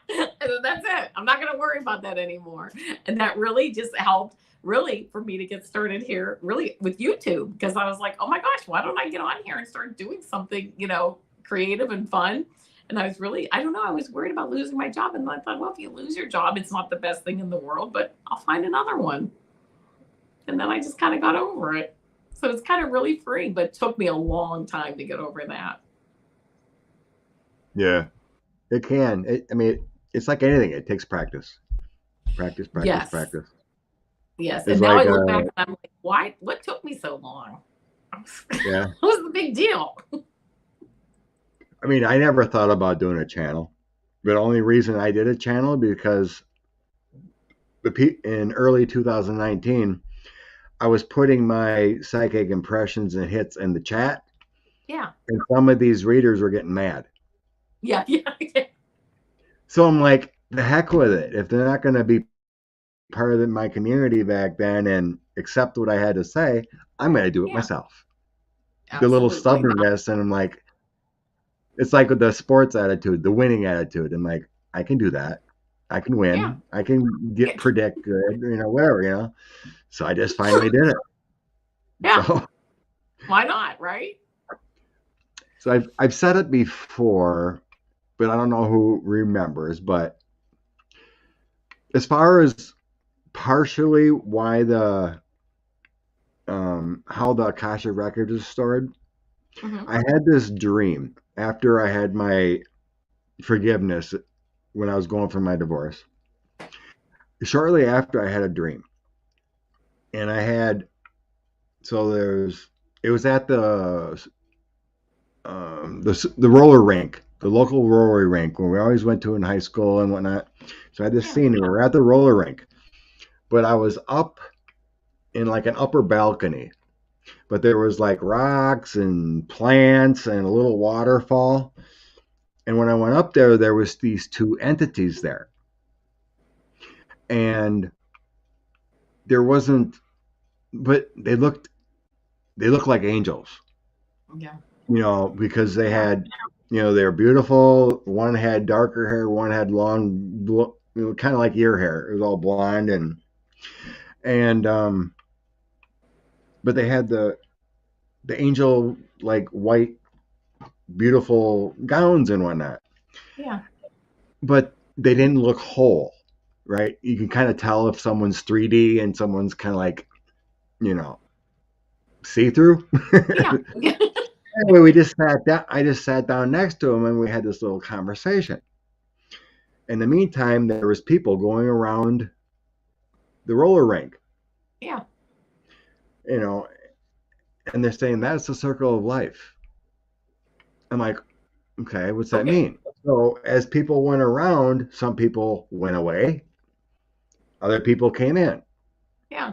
And that's it. I'm not gonna worry about that anymore. And that really just helped, really, for me to get started here, really, with YouTube, because I was like, oh my gosh, why don't I get on here and start doing something, creative and fun? And I was really, I don't know, I was worried about losing my job, and I thought, well, if you lose your job, it's not the best thing in the world, but I'll find another one. And then I just kind of got over it. So it's kind of really freeing, but it took me a long time to get over that. Yeah, it can. I mean, it's like anything. It takes practice, practice, practice, Yes. practice. Yes. It's And now I like, look back and I'm like, why? What took me so long? yeah. What was the big deal? I mean, I never thought about doing a channel. The only reason I did a channel, because in early 2019, I was putting my psychic impressions and hits in the chat, Yeah. and some of these readers were getting mad. Yeah. Yeah. Yeah. So I'm like, the heck with it. If they're not going to be part of my community back then and accept what I had to say, I'm going to do it Yeah, myself. The little absolutely. stubbornness, and I'm like, it's like with the sports attitude, the winning attitude. I'm like, I can do that. I can Yeah. win. I can Yeah. get predict good, whatever, So I just finally did it. Yeah. So Why not? Right? so I've said it before, but I don't know who remembers. But as far as partially why the how the Akasha record is stored, Hmm. I had this dream after I had my forgiveness when I was going through my divorce. Shortly after, I had a dream, and I had so there's it was at the roller rink, the local roller rink where we always went to in high school and whatnot. So I had this Yeah. scene, and we were at the roller rink, but I was up in like an upper balcony, but there was like rocks and plants and a little waterfall. And when I went up there, there was these two entities there, and there wasn't, but they looked like angels, Yeah. because they Yeah. had, they were beautiful. One had darker hair, one had long, kind of like your hair. It was all blonde, and but they had the angel like white, beautiful gowns and whatnot, Yeah. but they didn't look whole, right? You can kind of tell if someone's 3D and someone's kind of like, you know, see through. Yeah. Anyway, we just sat down. I just sat down next to him, and we had this little conversation. In the meantime, there was people going around the roller rink, Yeah. you know, and they're saying that's the circle of life. I'm like, okay, what's that Okay. mean? So as people went around, some people went away, other people came in. Yeah.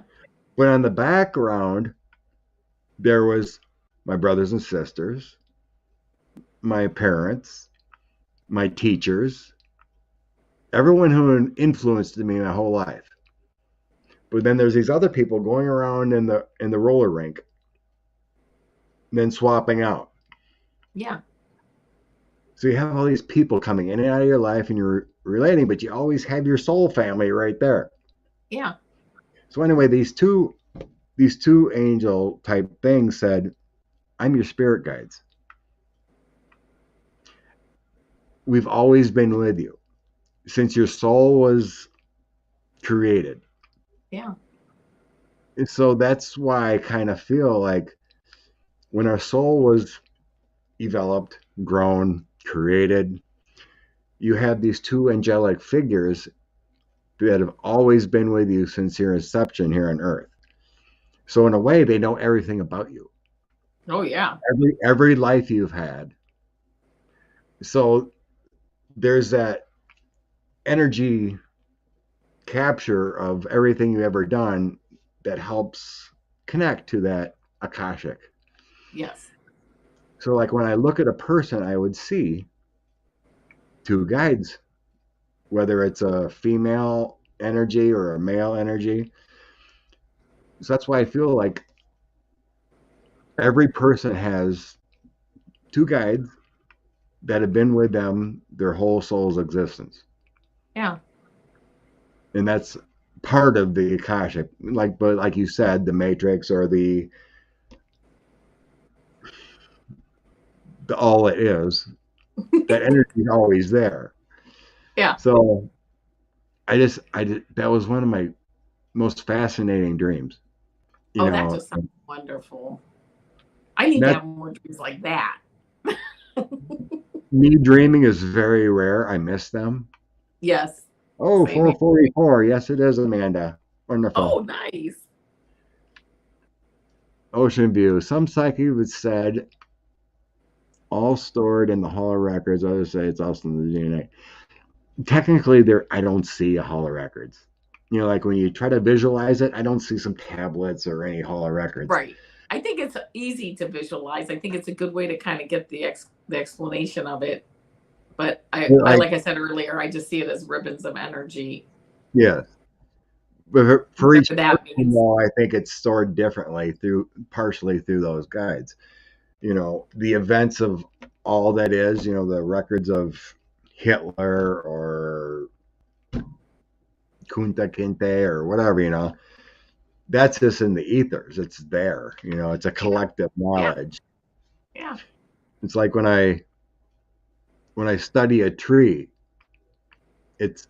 But on the background, there was my brothers and sisters, my parents, my teachers, everyone who influenced me my whole life. But then there's these other people going around in the roller rink, then swapping out. Yeah. So you have all these people coming in and out of your life, and you're relating, but you always have your soul family right there. Yeah. So anyway, these two angel type things said, "I'm your spirit guides. We've always been with you since your soul was created." Yeah. And so that's why I kind of feel like when our soul was developed, grown, created, you have these two angelic figures that have always been with you since your inception here on earth. So in a way, they know everything about you, Oh yeah. every life you've had. So there's that energy capture of everything you've ever done that helps connect to that Akashic. Yes. So like when I look at a person, I would see two guides, whether it's a female energy or a male energy. So that's why I feel like every person has two guides that have been with them their whole soul's existence. Yeah. And that's part of the Akashic. But like you said, the Matrix or the all it is, that energy is always there. Yeah. So that was one of my most fascinating dreams. You Oh, that know, just sounds wonderful. I need to that have more dreams like that. me dreaming is very rare. I miss them. Yes. Oh, Same here. 444. Yes, it is, Amanda. Wonderful. Oh, nice. Ocean view. Some psychics have said all stored in the Hall of Records. Others say it's also in the DNA. Technically, there I don't see a Hall of Records. Like when you try to visualize it, I don't see some tablets or any Hall of Records. Right. I think it's easy to visualize. I think it's a good way to kind of get the explanation of it. But I Like, like I said earlier, I just see it as ribbons of energy. yeah. But for each whatever that person, means. though, I think it's stored differently through partially through those guides. The events of all that is, the records of Hitler or Kunta Kinte or whatever, that's just in the ethers. It's there, it's a Yeah, collective yeah, knowledge. yeah. It's like when I study a tree, it's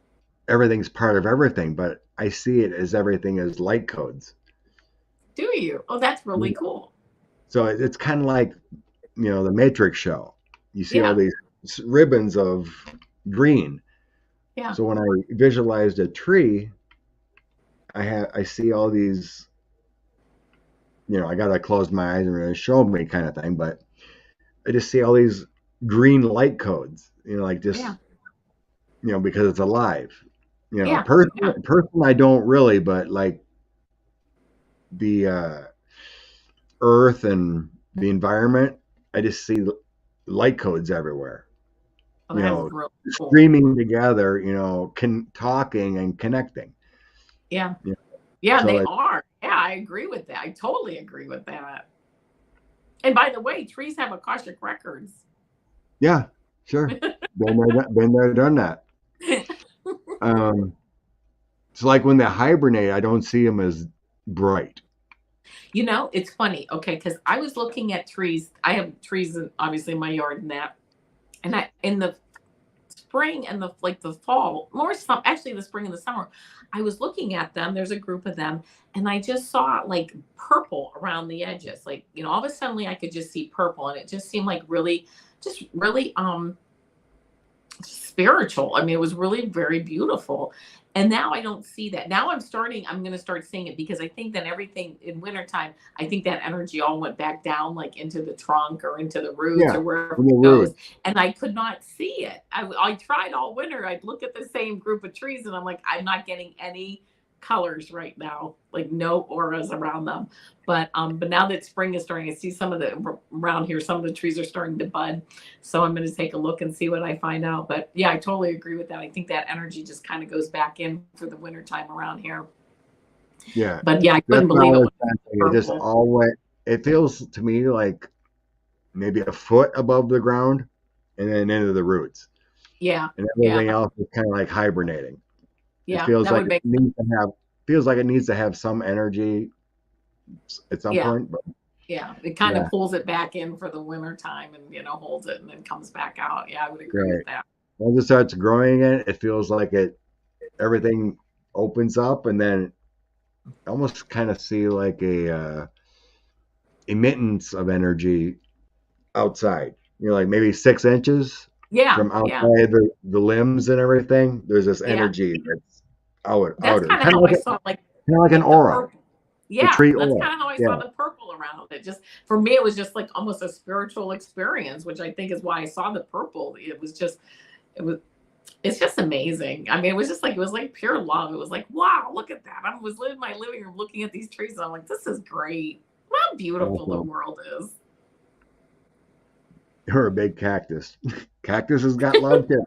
everything's part of everything, but I see it as everything as light codes. Do you? Oh, that's really cool. So it's kind of like, the Matrix show. You see all Yeah, these ribbons of green. yeah, So when I visualized a tree, I see all these, I gotta close my eyes and really show me kind of thing, but I just see all these green light codes, like yeah, just, because it's alive. yeah, yeah. Person I don't really, but like the earth and the environment, I just see light codes everywhere, Oh, you that is know, really cool. streaming together, talking and connecting. Yeah, You know, yeah, so they like, are. Yeah, I agree with that. I totally agree with that. And by the way, trees have Akashic records. yeah, sure. Been there, done that. Um, it's like when they hibernate, I don't see them as bright. It's funny. Okay, because I was looking at trees. I have trees, obviously in my yard and that. And I in the spring and the fall, more some actually the spring and the summer, I was looking at them. There's a group of them, and I just saw like purple around the edges. Like, all of a sudden I could just see purple, and it just seemed like really, just really spiritual. I mean, it was really very beautiful. And now I don't see that. Now I'm going to start seeing it because I think that everything in wintertime, I think that energy all went back down like into the trunk or into the roots Yeah, or wherever from the it goes. roots. And I could not see it. I tried all winter. I'd look at the same group of trees and I'm like, I'm not getting any colors right now, like no auras around them. But now that spring is starting, I see some of the around here, some of the trees are starting to bud. So I'm going to take a look and see what I find out. But yeah, I totally agree with that. I think that energy just kind of goes back in for the winter time around here. Yeah, But yeah, I that's couldn't what I believe it was was sensing. It just purple. all went. It feels to me like maybe a foot above the ground, and then into the roots, Yeah, and yeah, everything else is kind of like hibernating. It yeah. feels That like would it make sense. needs to have feels like it needs to have some energy at some Yeah, point. But yeah. It kind yeah, of pulls it back in for the winter time and holds it and then comes back out. Yeah, I would agree right. with that. Once it starts growing again, it feels like everything opens up, and then almost kind of see like a emittance of energy outside. Like maybe 6 inches Yeah, from yeah, outside the limbs and everything. There's this yeah. energy that's That's outer, kind of how I saw kind of like an like the aura, purple. the Yeah, tree that's aura. kind of how I saw Yeah, the purple around it. Just for me, it was just like almost a spiritual experience, which I think is why I saw the purple. It was, it's just amazing. I mean, it was like pure love. It was like, wow, look at that. I was in my living room looking at these trees, and I'm like, this is great. How beautiful the awesome. world is. Or a big cactus. Cactus has got love too.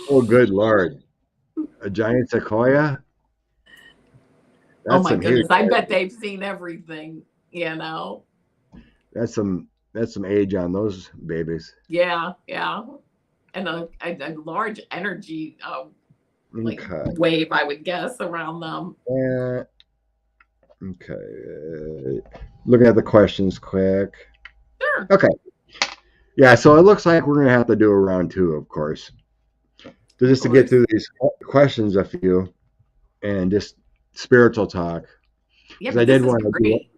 Oh, good lord! A giant sequoia. Oh That's my some huge. goodness, I bet they've seen everything. You know? That's some age on those babies. Yeah, yeah, and a large energy like Okay. wave, I would guess, around them. Uh, okay. Looking at the questions quick. Sure. Okay. Yeah, so it looks like we're gonna have to do a round two, of course, Of just to get course. through these questions a few and just spiritual talk. Yeah, Because I but did this is want to do great.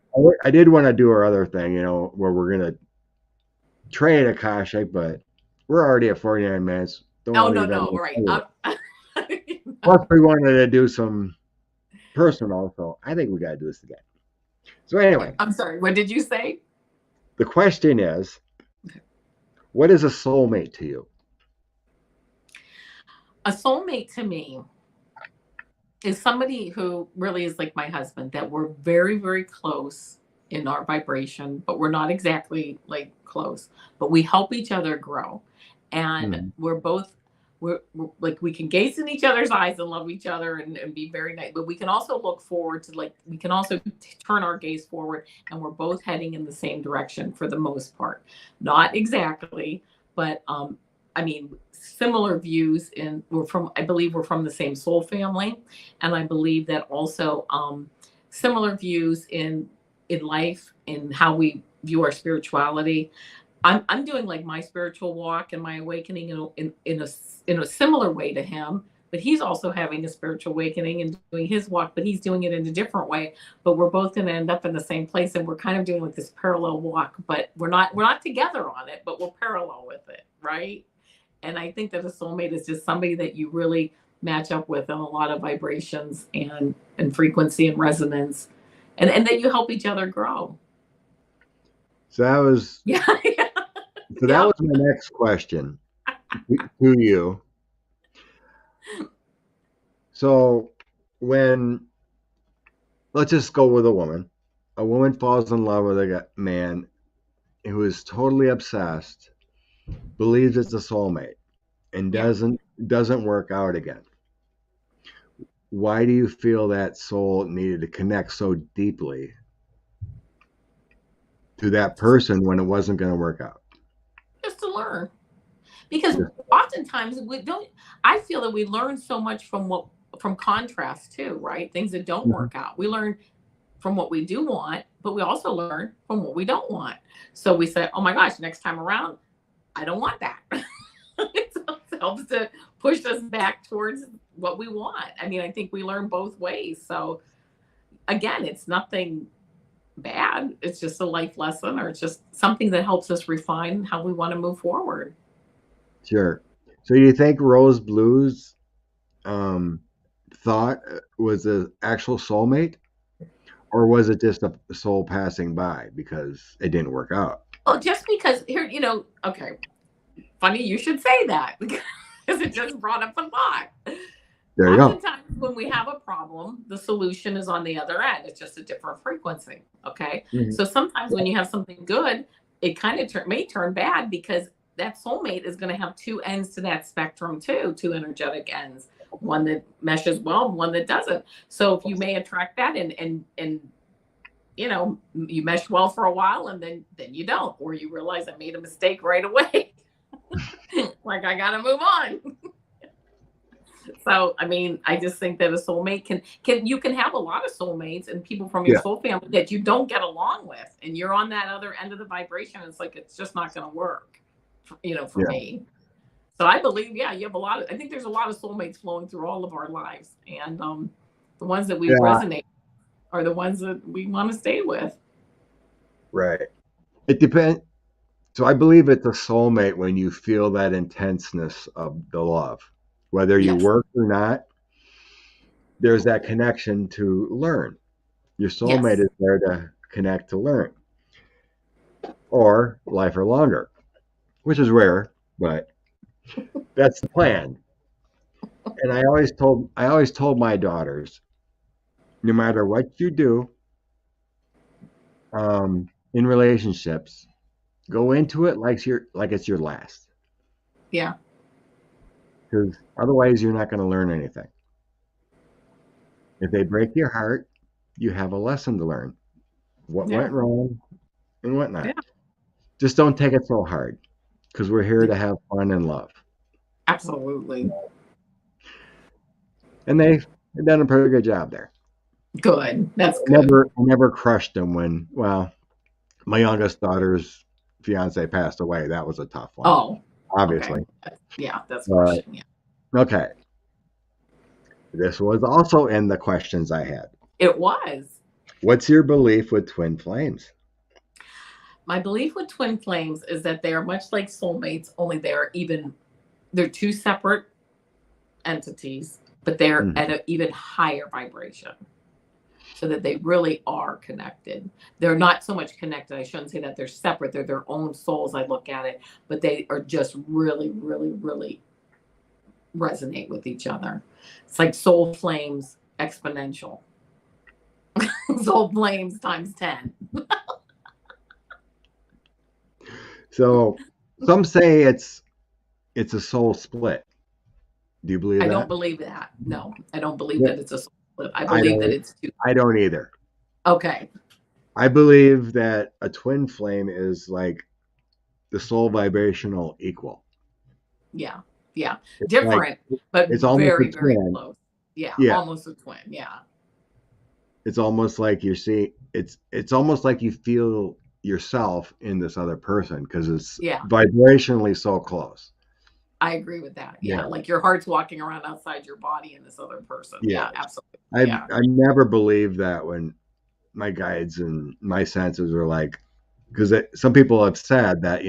I did want to do our other thing, where we're gonna trade Akashic, but we're already at 49 minutes. Don't Oh want to no, leave no, anything right. over. No. Plus, we wanted to do some personal, so I think we got to do this again. So anyway, I'm sorry. What did you say? the question is, what is a soulmate to you? A soulmate to me is somebody who really is like my husband, that we're very, very close in our vibration, but we're not exactly like close, but we help each other grow. And Hmm. we're both we're like, we can gaze in each other's eyes and love each other and be very nice, but we can also look forward to, like, we can also turn our gaze forward, and we're both heading in the same direction for the most part. Not exactly, but I mean, similar views. In we're from, I believe we're from the same soul family, and I believe that also similar views in life, in how we view our spirituality. I'm doing like my spiritual walk and my awakening in a similar way to him, but he's also having a spiritual awakening and doing his walk, but he's doing it in a different way. But we're both going to end up in the same place, and we're kind of doing like this parallel walk, but we're not together on it, but we're parallel with it, right? And I think that a soulmate is just somebody that you really match up with in a lot of vibrations and frequency and resonance, and that you help each other grow. So that was Yeah. so that Yeah. was my next question to you. So when let's just go with a woman. A woman falls in love with a man who is totally obsessed, believes it's a soulmate, and Yeah. doesn't work out again. Why do you feel that soul needed to connect so deeply to that person when it wasn't going to work out? Just to learn. Because oftentimes we don't, I feel that we learn so much from contrast too, right? Things that don't Mhm. work out. We learn from what we do want, but we also learn from what we don't want. So we say, oh my gosh, next time around, I don't want that. It helps to push us back towards what we want. I mean, I think we learn both ways. So again, it's nothing bad. It's just a life lesson, or it's just something that helps us refine how we want to move forward. Sure. So you think Rose Blues um, thought was the actual soulmate, or was it just a soul passing by because it didn't work out? Well, just because here, okay, funny you should say that because it just brought up a thought. There you go. Oftentimes, when we have a problem, the solution is on the other end. It's just a different frequency. Okay. Mhm. So sometimes when you have something good, it kind of may turn bad because that soulmate is going to have two ends to that spectrum, too, two energetic ends, one that meshes well, one that doesn't. So if you may attract that, and you mesh well for a while, and then you don't, or you realize I made a mistake right away. Like, I gotta move on. So I mean, I just think that a soulmate can you can have a lot of soulmates and people from your Yeah, soul family that you don't get along with, and you're on that other end of the vibration. It's like, it's just not going to work, for yeah, me. So I believe, yeah, you have a lot of. I think there's a lot of soulmates flowing through all of our lives, and the ones that we yeah. resonate are the ones that we want to stay with. Right. It depends. So I believe it's a soulmate when you feel that intenseness of the love, whether you Yes, work or not. There's that connection to learn. Your soulmate yes, is there to connect to learn, or life or longer, which is rare, but that's the plan. And I always told my daughters, no matter what you do in relationships, go into it like it's your last, yeah, because otherwise you're not going to learn anything. If they break your heart, you have a lesson to learn. What yeah, went wrong and what yeah, not. Just don't take it so hard, because we're here yeah, to have fun and love. absolutely. And they've done a pretty good job there. Good. That's good. I never crushed them when, well, my youngest daughter's fiance passed away. That was a tough one, Oh, okay. obviously. Yeah, that's But crushing. Yeah, okay, this was also in the questions I had. it was. What's your belief with twin flames? My belief with twin flames is that they are much like soulmates, only they're two separate entities, but they're Mhm. at an even higher vibration. So that they really are connected. They're not so much connected. I shouldn't say that they're separate. They're their own souls. I look at it, but they are just really, really, really resonate with each other. It's like soul flames exponential. Soul flames times 10. So some say it's a soul split. Do you believe I that? don't believe that. No, I don't believe Yeah, that it's a soul split. I I believe that don't. it's two. I don't either. Okay. I believe that a twin flame is like the soul vibrational equal. Yeah. Yeah. It's like Different, but it's almost a very, very twin. close. Yeah. Yeah, Almost a twin. Yeah. it's almost like you see. It's almost like you feel yourself in this other person because it's Yeah. vibrationally so close. I agree with that. Yeah. Yeah, Like your heart's walking around outside your body in this other person. yeah. Yeah. Absolutely. I've Yeah. I never believed that when my guides and my senses were like, because some people have said that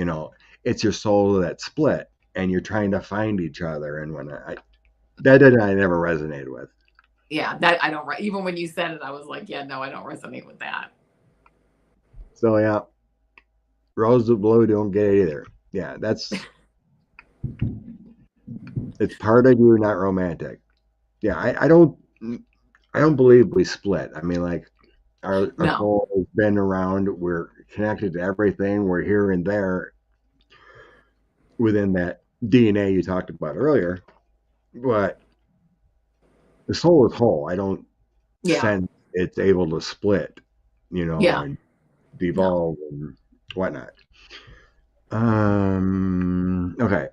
it's your soul that split and you're trying to find each other, and when I never resonated with. Yeah. That I don't, even when you said it, I was like, yeah, no, I don't resonate with that. So yeah, rose of blue don't get it either. Yeah, it's part of you, not romantic. Yeah, I don't believe we split. I mean, like our No. soul has been around. We're connected to everything. We're here and there within that DNA you talked about earlier. But the soul is whole. I don't Yeah. sense it's able to split, Yeah. and No. devolve and whatnot. Okay.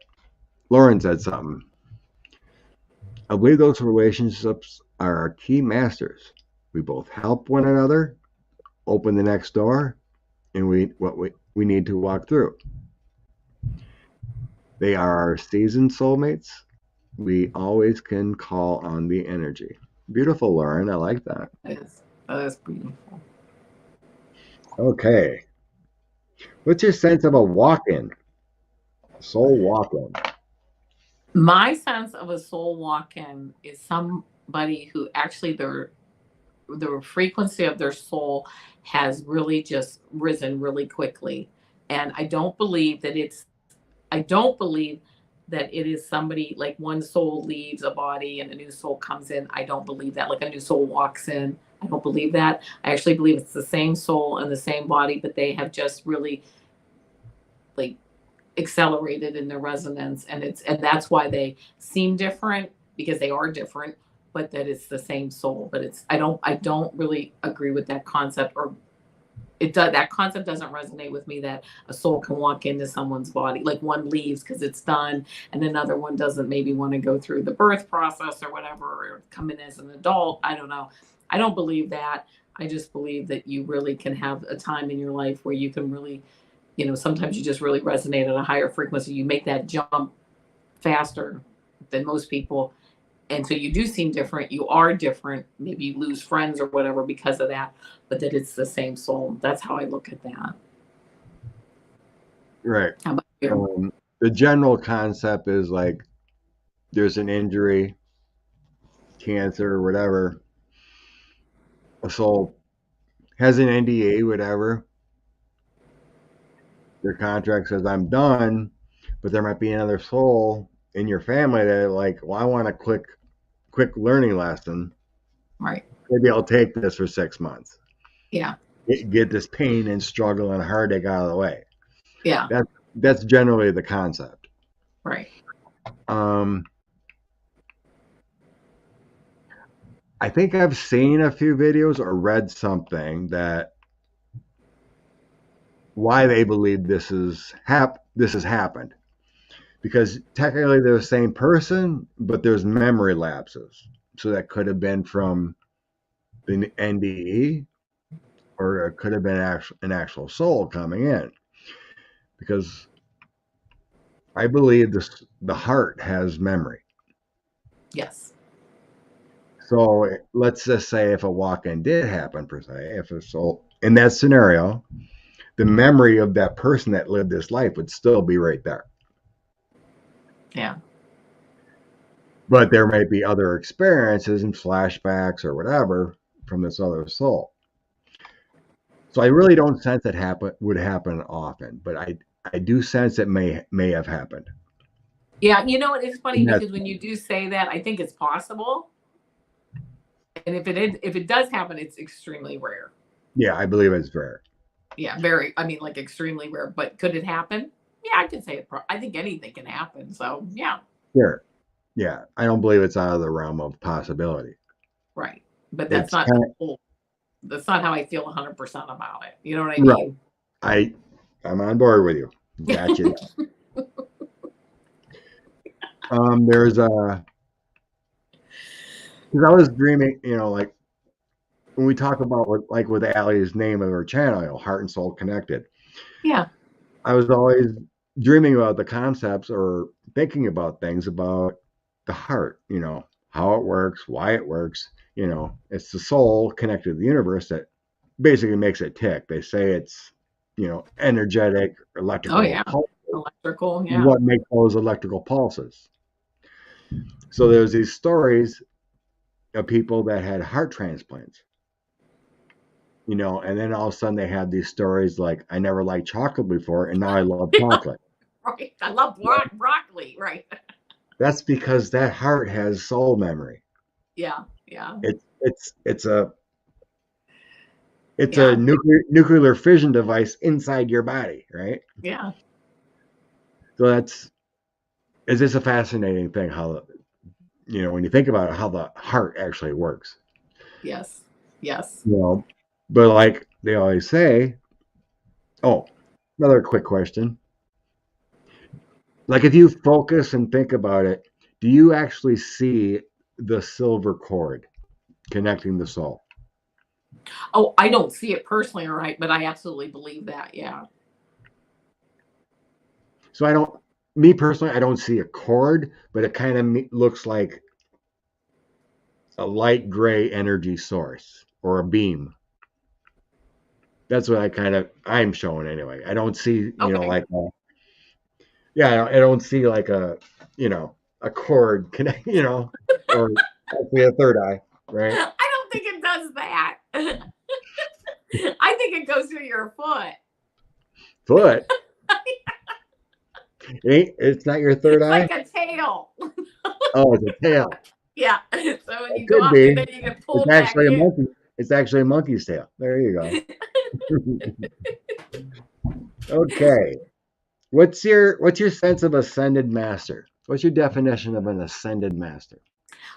Lauren said something. I believe those relationships are our key masters. We both help one another, open the next door, and we need to walk through. They are our seasoned soulmates. We always can call on the energy. Beautiful, Lauren. I like that. That is beautiful. Okay. What's your sense of a walk-in? Soul walk-in. My sense of a soul walk-in is somebody who actually the frequency of their soul has really just risen really quickly. And I don't believe that it is somebody like one soul leaves a body and a new soul comes in. I don't believe that. Like a new soul walks in. I don't believe that. I actually believe it's the same soul and the same body, but they have just really like accelerated in their resonance, and that's why they seem different, because they are different, but that it's the same soul. But it's I don't really agree with that concept, or that concept doesn't resonate with me, that a soul can walk into someone's body, like one leaves because it's done and another one doesn't maybe want to go through the birth process or whatever, or come in as an adult. I don't know. I don't believe that. I just believe that you really can have a time in your life where you can really, sometimes you just really resonate at a higher frequency. You make that jump faster than most people. And so you do seem different. You are different. Maybe you lose friends or whatever because of that, but that it's the same soul. That's how I look at that. Right. How about you? The general concept is like there's an injury, cancer, whatever. A soul has an NDA, whatever. Their contract says I'm done, but there might be another soul in your family that like, well, I want a quick learning lesson. Right. Maybe I'll take this for 6 months. Yeah. Get this pain and struggle and heartache out of the way. Yeah. That's generally the concept. Right. Um, I think I've seen a few videos or read something that why they believe this has happened, because technically they're the same person, but there's memory lapses. So that could have been from the NDE, or it could have been an actual soul coming in, because I believe the heart has memory. Yes. So let's just say if a walk-in did happen, per se, if a soul in that scenario, the memory of that person that lived this life would still be right there. Yeah. But there might be other experiences and flashbacks or whatever from this other soul. So I really don't sense it would happen often, but I do sense it may have happened. Yeah. It's funny And that's because when you do say that, I think it's possible. And if it does happen, it's extremely rare. yeah, I believe it's rare. Yeah. Very, I mean, like extremely rare, but could it happen? Yeah, I could say it. I think anything can happen. So yeah. Sure. Yeah, I don't believe it's out of the realm of possibility. Right. But that's It's not kind the of whole, that's not how I feel 100% about it. You know what I right. mean? I I'm on board with you. Gotcha. There's a because I was dreaming, like when we talk about like with Allie's name of her channel, Heart and Soul Connected. Yeah. I was always dreaming about the concepts or thinking about things about the heart, how it works, why it works. It's the soul connected to the universe that basically makes it tick. They say it's, energetic, Oh, electrical yeah. pulse, Electrical. Yeah. what makes those electrical pulses. So there's these stories of people that had heart transplants, and then all of a sudden they had these stories like, I never liked chocolate before, and now I love Yeah. chocolate. Right. I love broccoli. Right. That's because that heart has soul memory. Yeah. Yeah. It's a Yeah. nuclear fission device inside your body, right? Yeah. So it's just a fascinating thing how when you think about it, how the heart actually works. Yes. Yes. You know, but like they always say, oh, another quick question. Like if you focus and think about it, do you actually see the silver cord connecting the soul? Oh, I don't see it personally, right? But I absolutely believe that. Yeah. So me personally, I don't see a cord, but it kind of looks like a light gray energy source or a beam. That's what I'm showing anyway. I don't see, Okay. yeah, I don't see like you know, a cord connect, or actually a third eye, right? I don't think it does that. I think it goes through your foot. Foot. It's not your third It's eye. like a tail. Oh, it's a tail. Yeah. So when It you go could up and be. then you get It's pulled back actually a in. monkey. It's actually a monkey's tail. There you go. Okay. What's your sense of ascended master? What's your definition of an ascended master?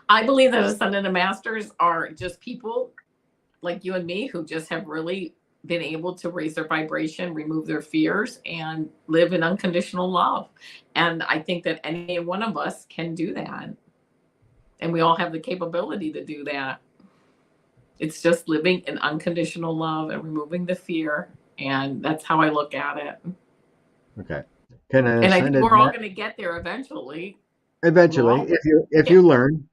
I believe that ascended masters are just people like you and me who just have really been able to raise their vibration, remove their fears, and live in unconditional love. And I think that any one of us can do that. And we all have the capability to do that. It's just living in unconditional love and removing the fear. And that's how I look at it. Okay. Can an And I think ascended we're all going to get there eventually. We'll eventually, all, if yeah, you learn.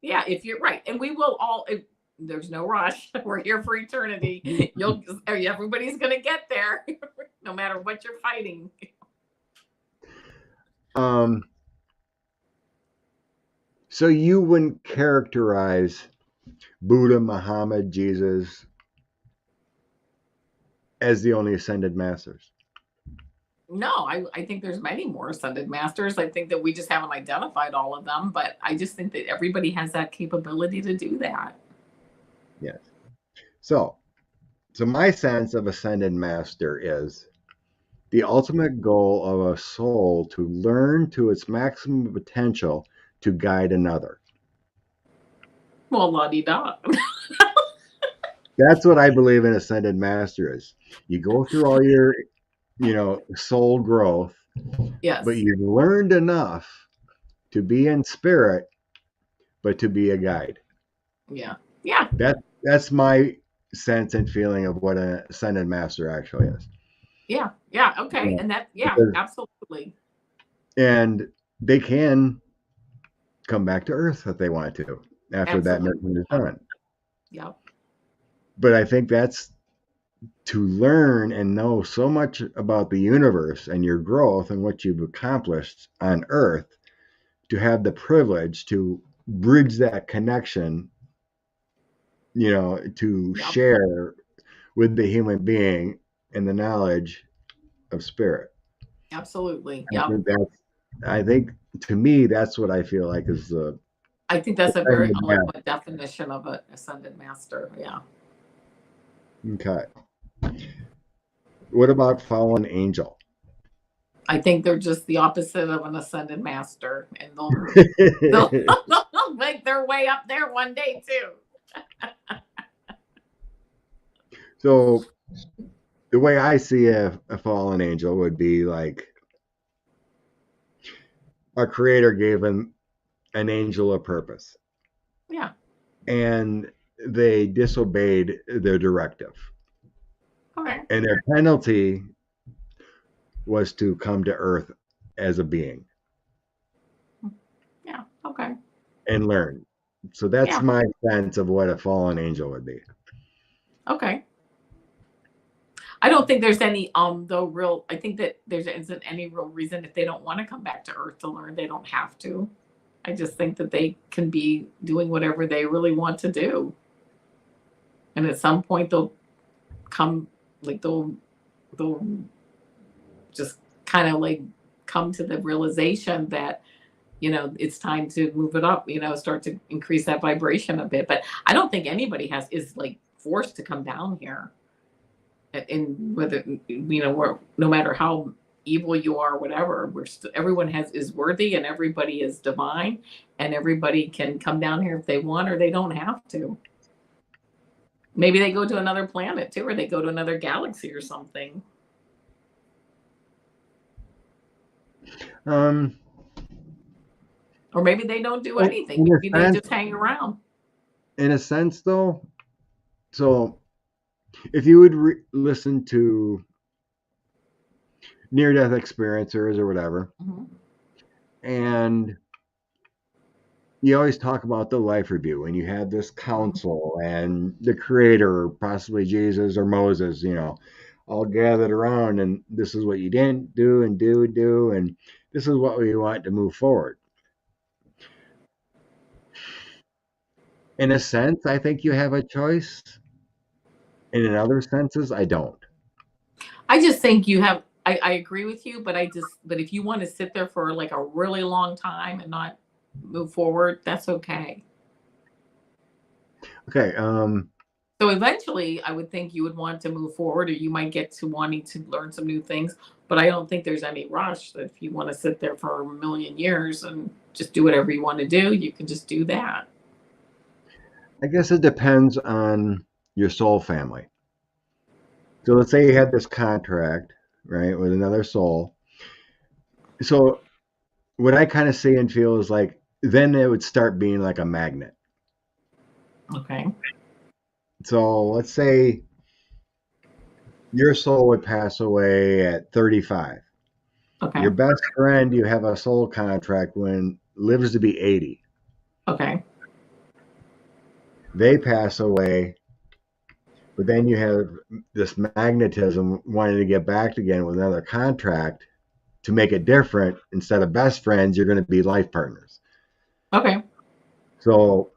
yeah, if you're right. And we will all, there's no rush. We're here for eternity. Everybody's going to get there, no matter what you're fighting. Um, so you wouldn't characterize Buddha, Muhammad, Jesus as the only ascended masters. No, I think there's many more ascended masters. I think that we just haven't identified all of them, but I just think that everybody has that capability to do that. Yes. So, my sense of ascended master is the ultimate goal of a soul to learn to its maximum potential to guide another. Well, la di da. That's what I believe an ascended master is. You go through all your, soul growth, but Yes. you've learned enough to be in spirit, but to be a guide. Yeah. Yeah. That's my sense and feeling of what an ascended master actually is. Yeah. Yeah. Okay. Yeah, And that, yeah, because absolutely. and they can come back to Earth if they want to after that Absolutely. mission is Yep. done. Yep. But I think that's to learn and know so much about the universe and your growth and what you've accomplished on Earth to have the privilege to bridge that connection, to Yep. share with the human being and the knowledge of spirit. Absolutely. I Yep. think that's, I think to me, that's what I feel like is the I think that's a very ascended master. eloquent definition of an ascended master. Yeah. Okay. What about fallen angel? I think they're just the opposite of an ascended master, and they'll they'll make their way up there one day too. So the way I see a fallen angel would be like our creator gave an angel a purpose Yeah. and they disobeyed their directive. Okay. And their penalty was to come to earth as a being Yeah. Okay. and learn. So that's Yeah. my sense of what a fallen angel would be. Okay. I don't think there's any though real. I think that there isn't any real reason if they don't want to come back to Earth to learn, they don't have to. I just think that they can be doing whatever they really want to do, and at some point they'll come, like they'll just kind of like come to the realization that it's time to move it up, start to increase that vibration a bit. But I don't think anybody is like forced to come down here, and whether we're, no matter how evil you are, whatever, everyone is worthy, and everybody is divine, and everybody can come down here if they want, or they don't have to. Maybe they go to another planet too, or they go to another galaxy or something. Um, Or maybe they don't do in anything. a Maybe they sense, just hang around. though, so if you would listen to near-death experiencers or whatever, Mm-hmm. and you always talk about the life review, and you have this council and the creator, possibly Jesus or Moses, all gathered around, and this is what you didn't do and do, and this is what we want to move forward. In a sense, I think you have a choice. And in other senses, I don't. I just think you have. I agree with you, but if you want to sit there for like a really long time and not move forward, that's okay. Okay. So eventually, I would think you would want to move forward, or you might get to wanting to learn some new things. But I don't think there's any rush. That if you want to sit there for a million years and just do whatever you want to do, you can just do that. I guess it depends on your soul family. So let's say you had this contract, right, with another soul. So what I kind of see and feel is like then it would start being like a magnet. Okay. So let's say your soul would pass away at 35. Your Okay. best friend you have a soul contract when lives to be 80. Okay. They pass away, but then you have this magnetism wanting to get back again with another contract to make it different. Instead of best friends, you're going to be life partners. Okay. So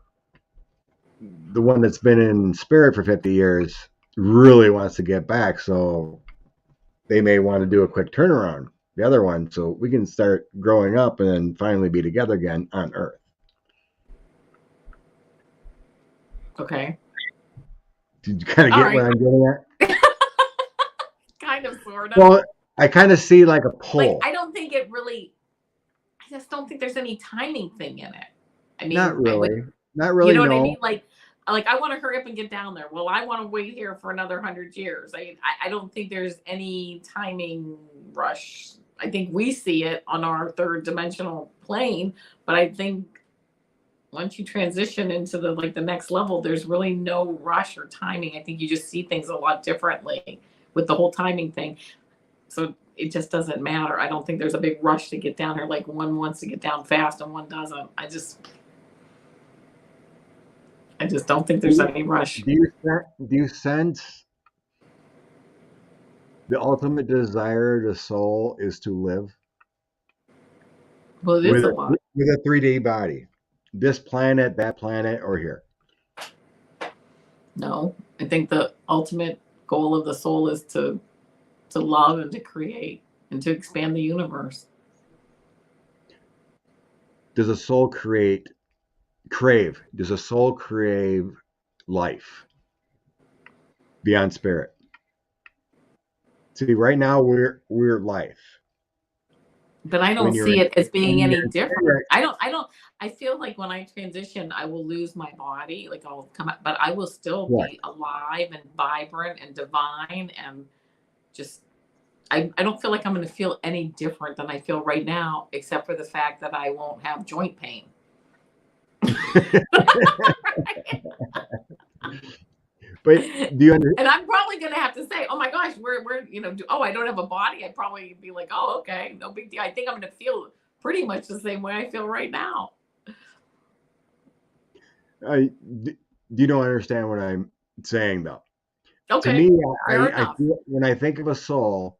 the one that's been in spirit for 50 years really wants to get back. So they may want to do a quick turnaround, the other one, so we can start growing up and then finally be together again on Earth. Okay. Did you kind of All get what right. I'm getting at? Kind of, sort of. Well, I kind of see like a Like, pull. I don't think it really. I just don't think there's any timing thing in it. I Not mean, I would. really. Not You really, know what I no. mean? Like I want to hurry up and get down there. Well, I want to wait here for another 100 years. I don't think there's any timing rush. I think we see it on our third dimensional plane, but I think once you transition into the next level, there's really no rush or timing. I think you just see things a lot differently with the whole timing thing. So it just doesn't matter. I don't think there's a big rush to get down here. Like one wants to get down fast and one doesn't. I just don't think there's any rush. Do you sense the ultimate desire of the soul is to live Well, it is with a lot. with a 3D body? This planet, that planet, or here? No, I think the ultimate goal of the soul is to love and to create and to expand the universe. Does a soul crave? Does a soul crave life beyond spirit? See, right now we're life. But I don't when you're see it as being in any your different. spirit. I feel like when I transition, I will lose my body, like I'll come out, but I will still Right. be alive and vibrant and divine and just, I don't feel like I'm going to feel any different than I feel right now, except for the fact that I won't have joint pain. But do you understand? And I'm probably going to have to say, oh my gosh, oh, I don't have a body. I'd probably be like, oh, okay, no big deal. I think I'm going to feel pretty much the same way I feel right now. You don't understand what I'm saying, though. To Okay, me, fair I enough. feel, when I think of a soul,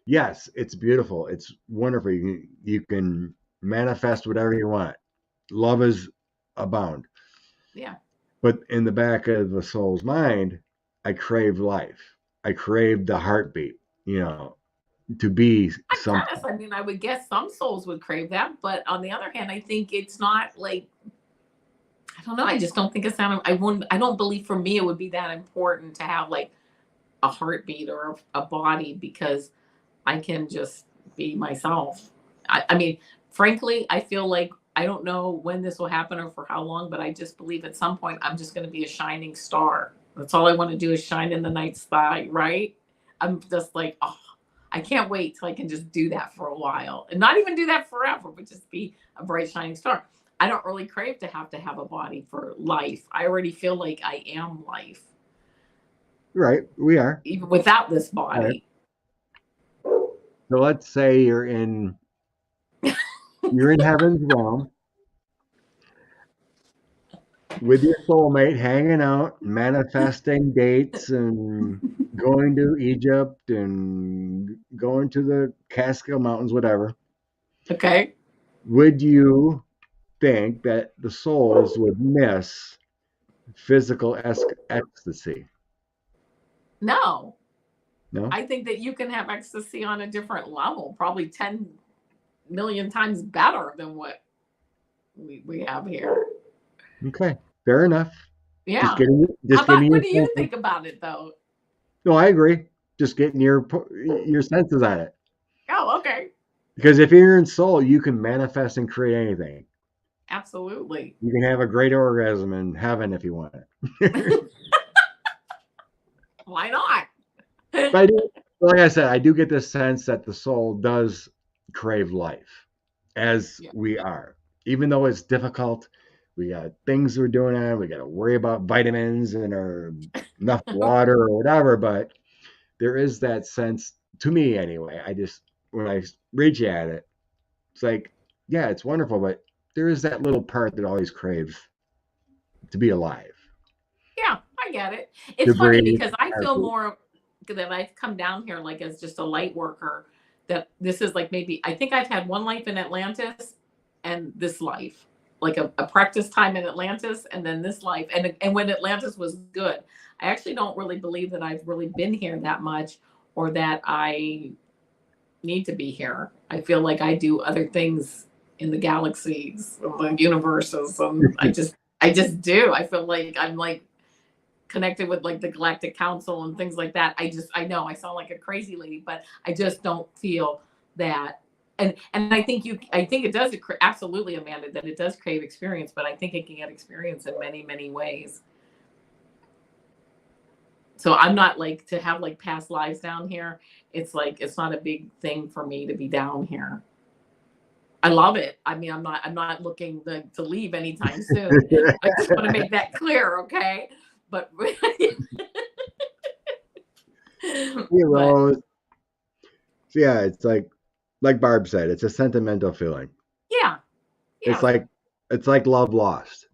yes, it's beautiful. It's wonderful. You can manifest whatever you want. Love is abound. Yeah. But in the back of the soul's mind, I crave life. I crave the heartbeat, to be I something. guess. I mean, I would guess some souls would crave that, but on the other hand, I think it's not like, I don't know. I just don't think it's that. I don't believe for me it would be that important to have like a heartbeat or a body because I can just be myself. I mean, frankly, I feel like I don't know when this will happen or for how long, but I just believe at some point I'm just going to be a shining star. That's all I want to do is shine in the night sky, right? I'm just like, oh, I can't wait till I can just do that for a while and not even do that forever, but just be a bright shining star. I don't really crave to have a body for life. I already feel like I am life, Right. We are. even without this All right. body. So let's say you're in heaven's realm with your soulmate, hanging out, manifesting dates, and going to Egypt and going to the Catskill Mountains, whatever. Okay. Would you think that the souls would miss physical ecstasy? No, No? I think that you can have ecstasy on a different level, probably 10 million times better than what we have here. Okay. Fair enough. Just Yeah. getting How just giving about, you what a do you sense. think about it though? No, I agree. Just getting your senses on it. Oh, okay. Because if you're in soul, you can manifest and create anything. Absolutely. You can have a great orgasm in heaven if you want it. Why not? But I do, like I said, I do get this sense that the soul does crave life as Yeah. we are. Even though it's difficult, we got things we're doing on, we got to worry about vitamins and our enough water or whatever, but there is that sense to me anyway. I just when I reach at it, it's like, yeah, it's wonderful, but there is that little part that always craves to be alive, Yeah, I get it. to It's funny breathe, because I feel heartbeat. more that I've come down here like as just a light worker, that this is like, maybe I think I've had one life in Atlantis and this life, like a practice time in Atlantis and then this life. And when Atlantis was good, I actually don't really believe that I've really been here that much or that I need to be here. I feel like I do other things in the galaxies, the universes, and I just do. I feel like I'm like connected with like the Galactic Council and things like that. I know I sound like a crazy lady, but I just don't feel that. And I think it does absolutely, Amanda, that it does crave experience, but I think it can get experience in many, many ways. So I'm not like to have like past lives down here. It's like it's not a big thing for me to be down here. I love it. I mean, I'm not looking to leave anytime soon. I just want to make that clear, okay? But You but know, yeah, it's like Barb said, it's a sentimental feeling. yeah, It's yeah, like it's like love lost.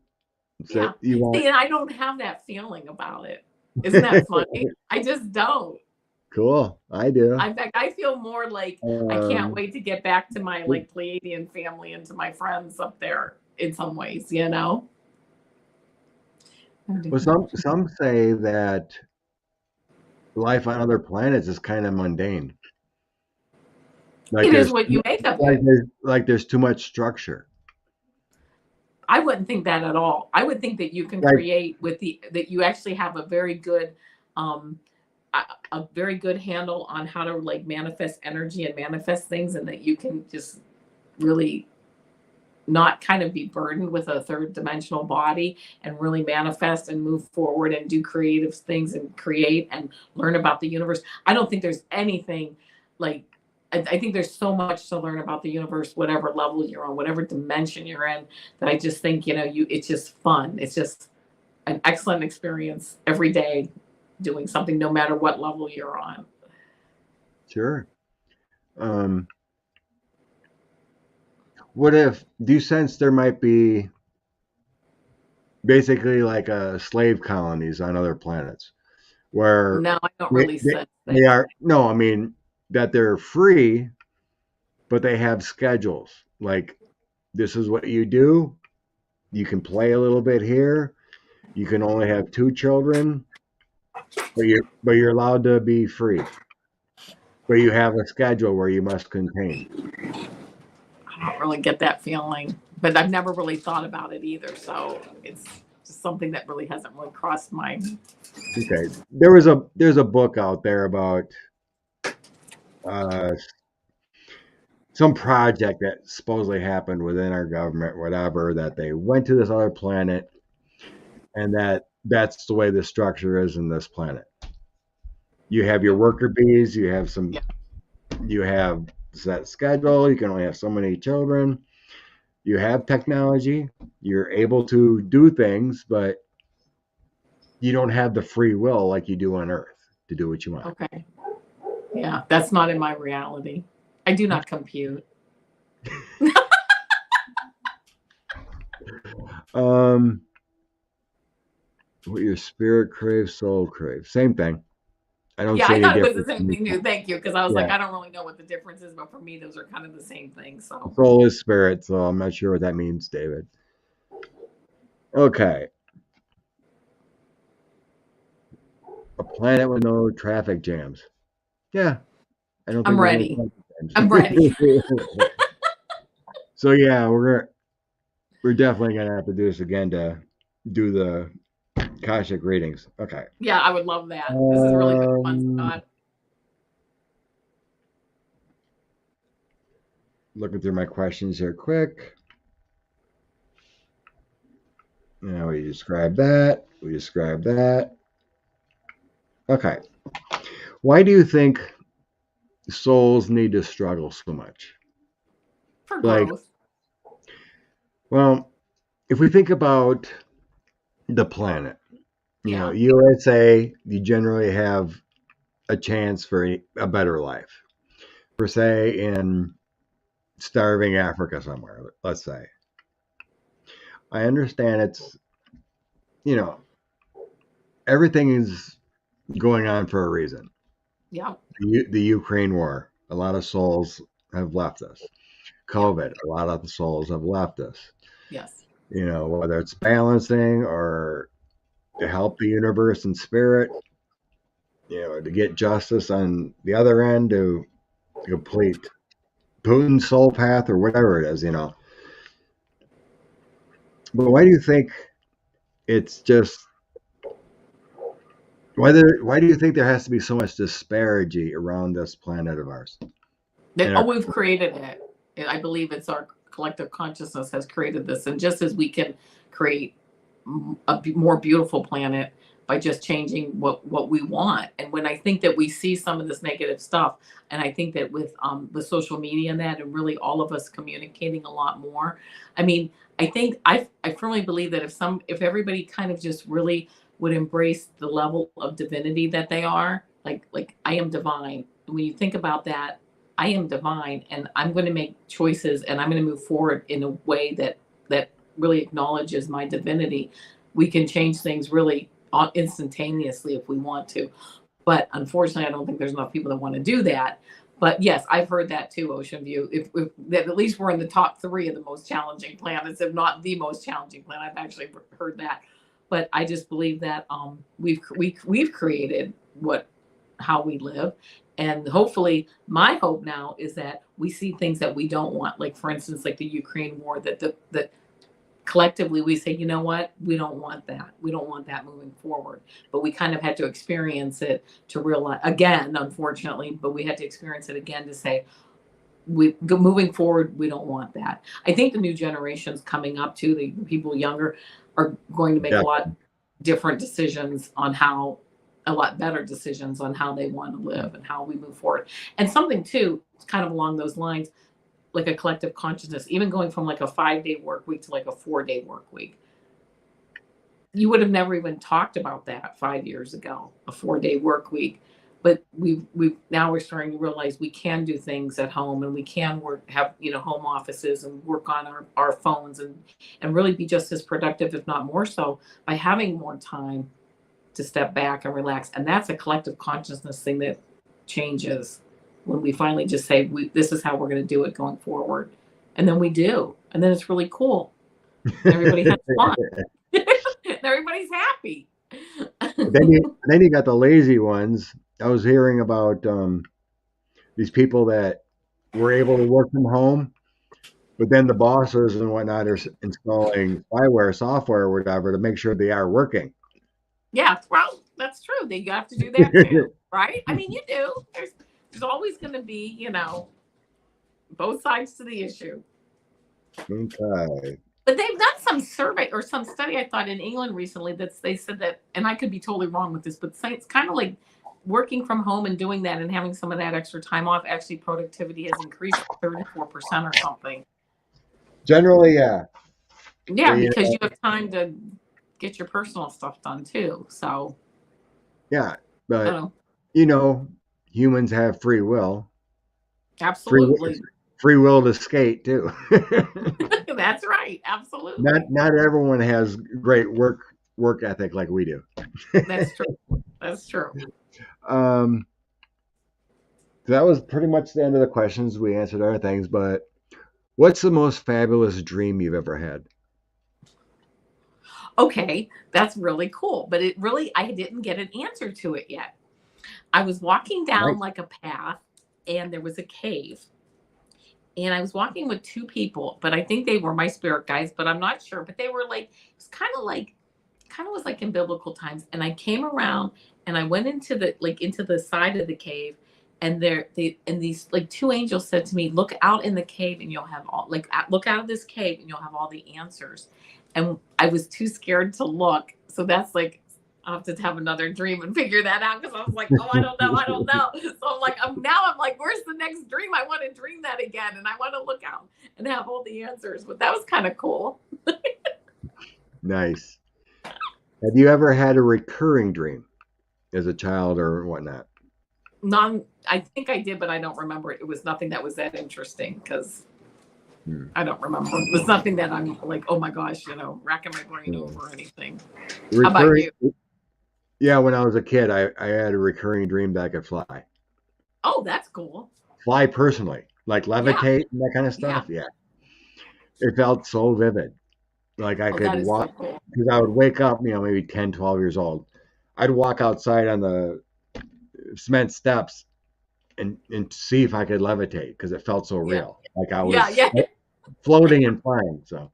It's yeah. that you want. See, and I don't have that feeling about it. Isn't that funny? I just don't. Cool. I do. In fact, I feel more like I can't Um, wait to get back to my like Pleiadian family and to my friends up there in some ways, you know? well, some say that life on other planets is kind of mundane. Like It is there's what you make of like it. there's too much structure. I wouldn't think that at all. I would think that you can Like create with that you actually have um, a very good handle on how to like manifest energy and manifest things, and that you can just really not kind of be burdened with a third dimensional body and really manifest and move forward and do creative things and create and learn about the universe. I don't think there's anything like, I think there's so much to learn about the universe, whatever level you're on, whatever dimension you're in, that I just think, it's just fun. It's just an excellent experience every day doing something, no matter what level you're on. Sure. What if, do you sense there might be basically like slave colonies on other planets where No, I don't they, really they, sense that. they are, no, I mean, that they're free, but they have schedules. Like, this is what you do. You can play a little bit here. You can only have 2 children, but you're allowed to be free. But you have a schedule where you must contain. I don't really get that feeling, but I've never really thought about it either. So it's just something that really hasn't really crossed my. Okay. There's a book out there about uh, some project that supposedly happened within our government, whatever, that they went to this other planet, and that's the way the structure is in this planet. You have your worker bees, Yeah. you have set schedule, you can only have so many children, you have technology, you're able to do things, but you don't have the free will like you do on Earth to do what you want. Okay. Yeah, that's not in my reality. I do not compute. Um, what your spirit craves, soul craves, same thing. I don't Yeah, see I any thought it was the difference. same thing too. Thank you, because I was like, Yeah, I don't really know what the difference is, but for me, those are kind of the same thing. So soul is spirit, so I'm not sure what that means, David. Okay, a planet with no traffic jams. Yeah, I don't think I'm there's any ready. traffic I'm ready. jams. So yeah, we're definitely gonna have to do this again to do the Akashic readings. Okay. Yeah, I would love that. This has really been fun, Um, Scott. looking through my questions here quick. Now we describe that. We describe that. Okay. Why do you think souls need to struggle so much? For Like, growth. well, if we think about the planet, Yeah. USA, you generally have a chance for a better life. For say in starving Africa somewhere, let's say. I understand it's, you know, everything is going on for a reason. Yeah. The Ukraine war, a lot of souls have left us. Yeah. COVID, a lot of the souls have left us. Yes. Whether it's balancing or to help the universe and spirit, to get justice on the other end to complete Putin's soul path or whatever it is. But why do you think it's just why do you think there has to be so much disparity around this planet of ours? That, And oh, our we've created it. I believe it's our collective consciousness has created this. And just as we can create a more beautiful planet by just changing what we want. And when I think that we see some of this negative stuff, and I think that with the social media and that, and really all of us communicating a lot more, I mean, I firmly believe that if everybody kind of just really would embrace the level of divinity that they are, like I am divine. When you think about that, I am divine, and I'm going to make choices, and I'm going to move forward in a way that really acknowledges my divinity. We can change things really instantaneously if we want to. But unfortunately, I don't think there's enough people that want to do that. But yes, I've heard that too, Ocean View. If that at least we're in the top 3 of the most challenging planets, if not the most challenging planet. I've actually heard that. But I just believe that we've created how we live, and hopefully, my hope now is that we see things that we don't want, like for instance, like the Ukraine war, that collectively we say, you know what, we don't want that. We don't want that moving forward. But we kind of had to experience it to realize again, unfortunately, but we had to experience it again to say, moving forward, we don't want that. I think the new generations coming up too, the people younger, are going to make Yeah. a lot different decisions on how, a lot better decisions on how they want to live and how we move forward. And something too, kind of along those lines, like a collective consciousness, even going from like a 5-day work week to like a 4-day work week. You would have never even talked about that 5 years ago, a 4-day work week. But we've now we're starting to realize we can do things at home, and we can work, have, home offices, and work on our phones, and really be just as productive, if not more so, by having more time to step back and relax. And that's a collective consciousness thing that changes when we finally just say, this is how we're going to do it going forward. And then we do. And then it's really cool. And everybody has fun. And everybody's happy. then you got the lazy ones. I was hearing about these people that were able to work from home, but then the bosses and whatnot are installing spyware, software, or whatever to make sure they are working. Yeah, well, that's true. You have to do that too, right? I mean, you do. There's always going to be, both sides to the issue. Okay. But they've done some survey or some study, I thought, in England recently, that they said that, and I could be totally wrong with this, but it's kind of like working from home and doing that and having some of that extra time off, actually productivity has increased 34% or something. Generally, yeah. Yeah, because you have time to get your personal stuff done too. So yeah, but humans have free will. Absolutely. Free will to skate too. That's right. Absolutely. Not everyone has great work ethic like we do. That's true. That's true. That was pretty much the end of the questions. We answered our things, but what's the most fabulous dream you've ever had? Okay, that's really cool. But I didn't get an answer to it yet. I was walking down like a path, and there was a cave. And I was walking with two people, but I think they were my spirit guides, but I'm not sure. But they were like, it was kind of was like in biblical times. And I came around and I went into the side of the cave, and these like two angels said to me, look out in the cave and you'll have look out of this cave and you'll have all the answers. And I was too scared to look. So that's like, I'll have to have another dream and figure that out, because I was like, oh, I don't know. So I'm like, where's the next dream? I want to dream that again, and I want to look out and have all the answers. But that was kind of cool. Nice. Have you ever had a recurring dream as a child or whatnot? I think I did, but I don't remember it. It was nothing that was that interesting, because I don't remember. It was nothing that I'm like, oh my gosh, racking my brain over or anything. How about you? Yeah, when I was a kid, I had a recurring dream that I could fly. Oh, that's cool. Fly personally, like levitate and that kind of stuff. Yeah. It felt so vivid. Like I could walk, because I would wake up, maybe 10, 12 years old. I'd walk outside on the cement steps and see if I could levitate, because it felt so real. Like I was floating and flying. So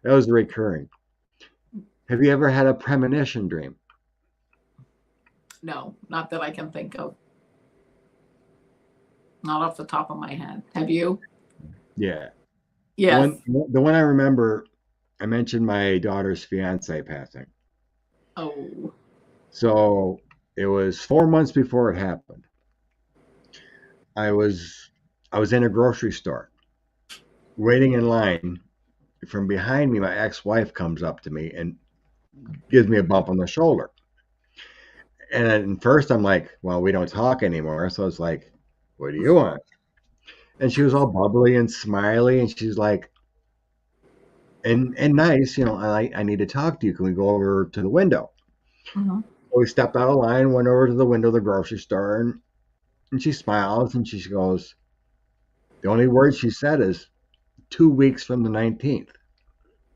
that was recurring. Have you ever had a premonition dream? No, not that I can think of. Not off the top of my head. Have you? Yeah. Yes. The one I remember, I mentioned my daughter's fiance passing. Oh. So it was 4 months before it happened. I was in a grocery store waiting in line. From behind me, my ex-wife comes up to me and gives me a bump on the shoulder. And at first I'm like, well, we don't talk anymore. So it's like, what do you want? And she was all bubbly and smiley, and she's like, and nice, I need to talk to you. Can we go over to the window? Mm-hmm. So we stepped out of line, went over to the window of the grocery store, and she smiles and she goes, the only word she said is 2 weeks from the 19th.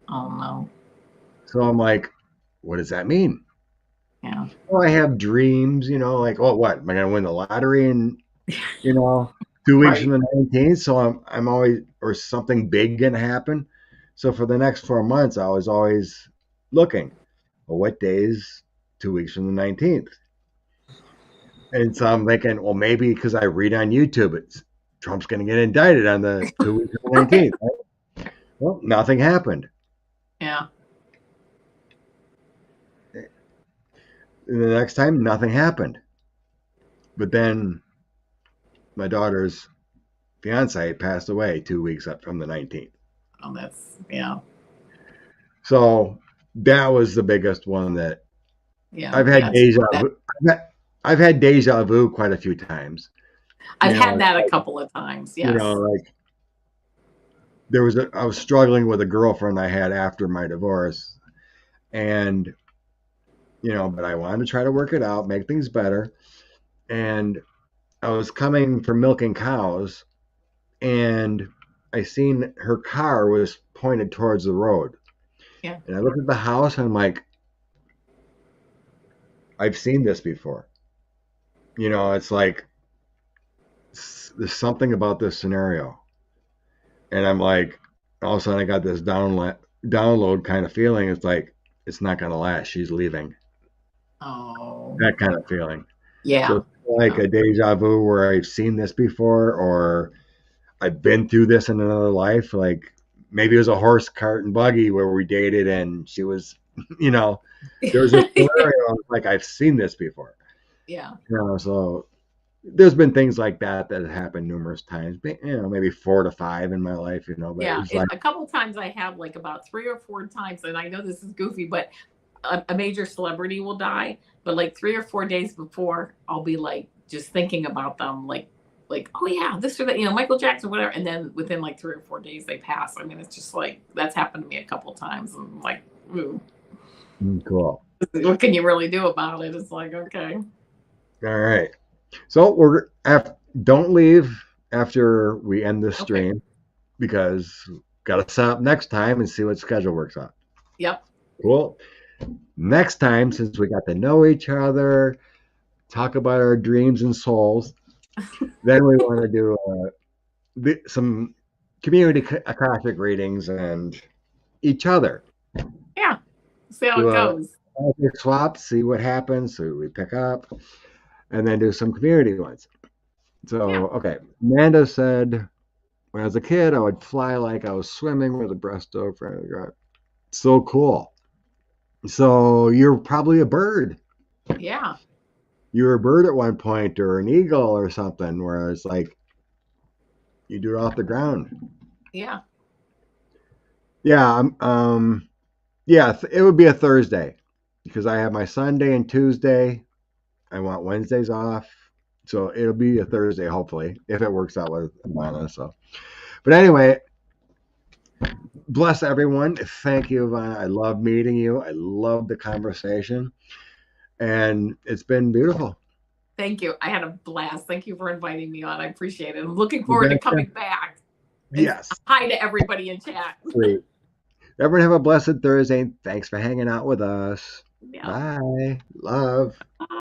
Oh no. So I'm like, what does that mean? Yeah. Well, I have dreams, like, oh, what? Am I going to win the lottery in, 2 weeks from the 19th? So I'm always, or something big going to happen. So for the next 4 months, I was always looking, well, what days 2 weeks from the 19th? And so I'm thinking, well, maybe because I read on YouTube, Trump's going to get indicted on the 2 weeks of the 19th. Right? Well, nothing happened. Yeah. And the next time, nothing happened. But then my daughter's fiance passed away 2 weeks up from the 19th. Oh, that's, yeah. So that was the biggest one that Yeah. I've had Yeah. deja vu. I've had deja vu quite a few times. I've You had know, that a couple of times. Yes. like I was struggling with a girlfriend I had after my divorce, and but I wanted to try to work it out, make things better. And I was coming from milking cows, and I seen her car was pointed towards the road. Yeah. And I looked at the house and I'm like, I've seen this before. It's like there's something about this scenario. And I'm like, all of a sudden I got this download kind of feeling. It's like, it's not going to last. She's leaving. Oh. That kind of feeling. So Yeah. it's like Yeah. a deja vu where I've seen this before, or I've been through this in another life. Like maybe it was a horse cart and buggy where we dated and she was, there was this scenario like I've seen this before. Yeah. So there's been things like that that have happened numerous times, maybe 4 to 5 in my life, but Yeah. it's like, A couple times I have, like, about 3 or 4 times, and I know this is goofy, but a major celebrity will die, but like 3 or 4 days before, I'll be like just thinking about them, like, oh yeah, this or that, Michael Jackson, whatever, and then within like 3 or 4 days they pass. I mean, it's just like that's happened to me a couple times. And I'm like, ooh, cool. what can you really do about it? It's like, okay. All right. So don't leave after we end this Okay. stream because got to set up next time and see what schedule works out. Yep. Cool. Next time, since we got to know each other, talk about our dreams and souls, then we want to do some community Akashic readings and each other. Yeah. See how Do it a goes. Akashic swap, see what happens, so we pick up, and then do some community ones. Yeah. So, okay. Amanda said, when I was a kid, I would fly like I was swimming with a breaststroke. So cool. So you're probably a bird. Yeah. You were a bird at one point, or an eagle, or something, where it's like you do it off the ground. Yeah. Yeah. Yeah. It would be a Thursday because I have my Sunday and Tuesday. I want Wednesdays off, so it'll be a Thursday, hopefully, if it works out with Avana. So, but anyway, bless everyone. Thank you, Avana. I love meeting you. I love the conversation, and it's been beautiful. Thank you. I had a blast. Thank you for inviting me on. I appreciate it. I'm looking You forward to betcha. coming back. And Yes. hi to everybody in chat. Great. Everyone have a blessed Thursday. Thanks for hanging out with us. Yeah. Bye. Love.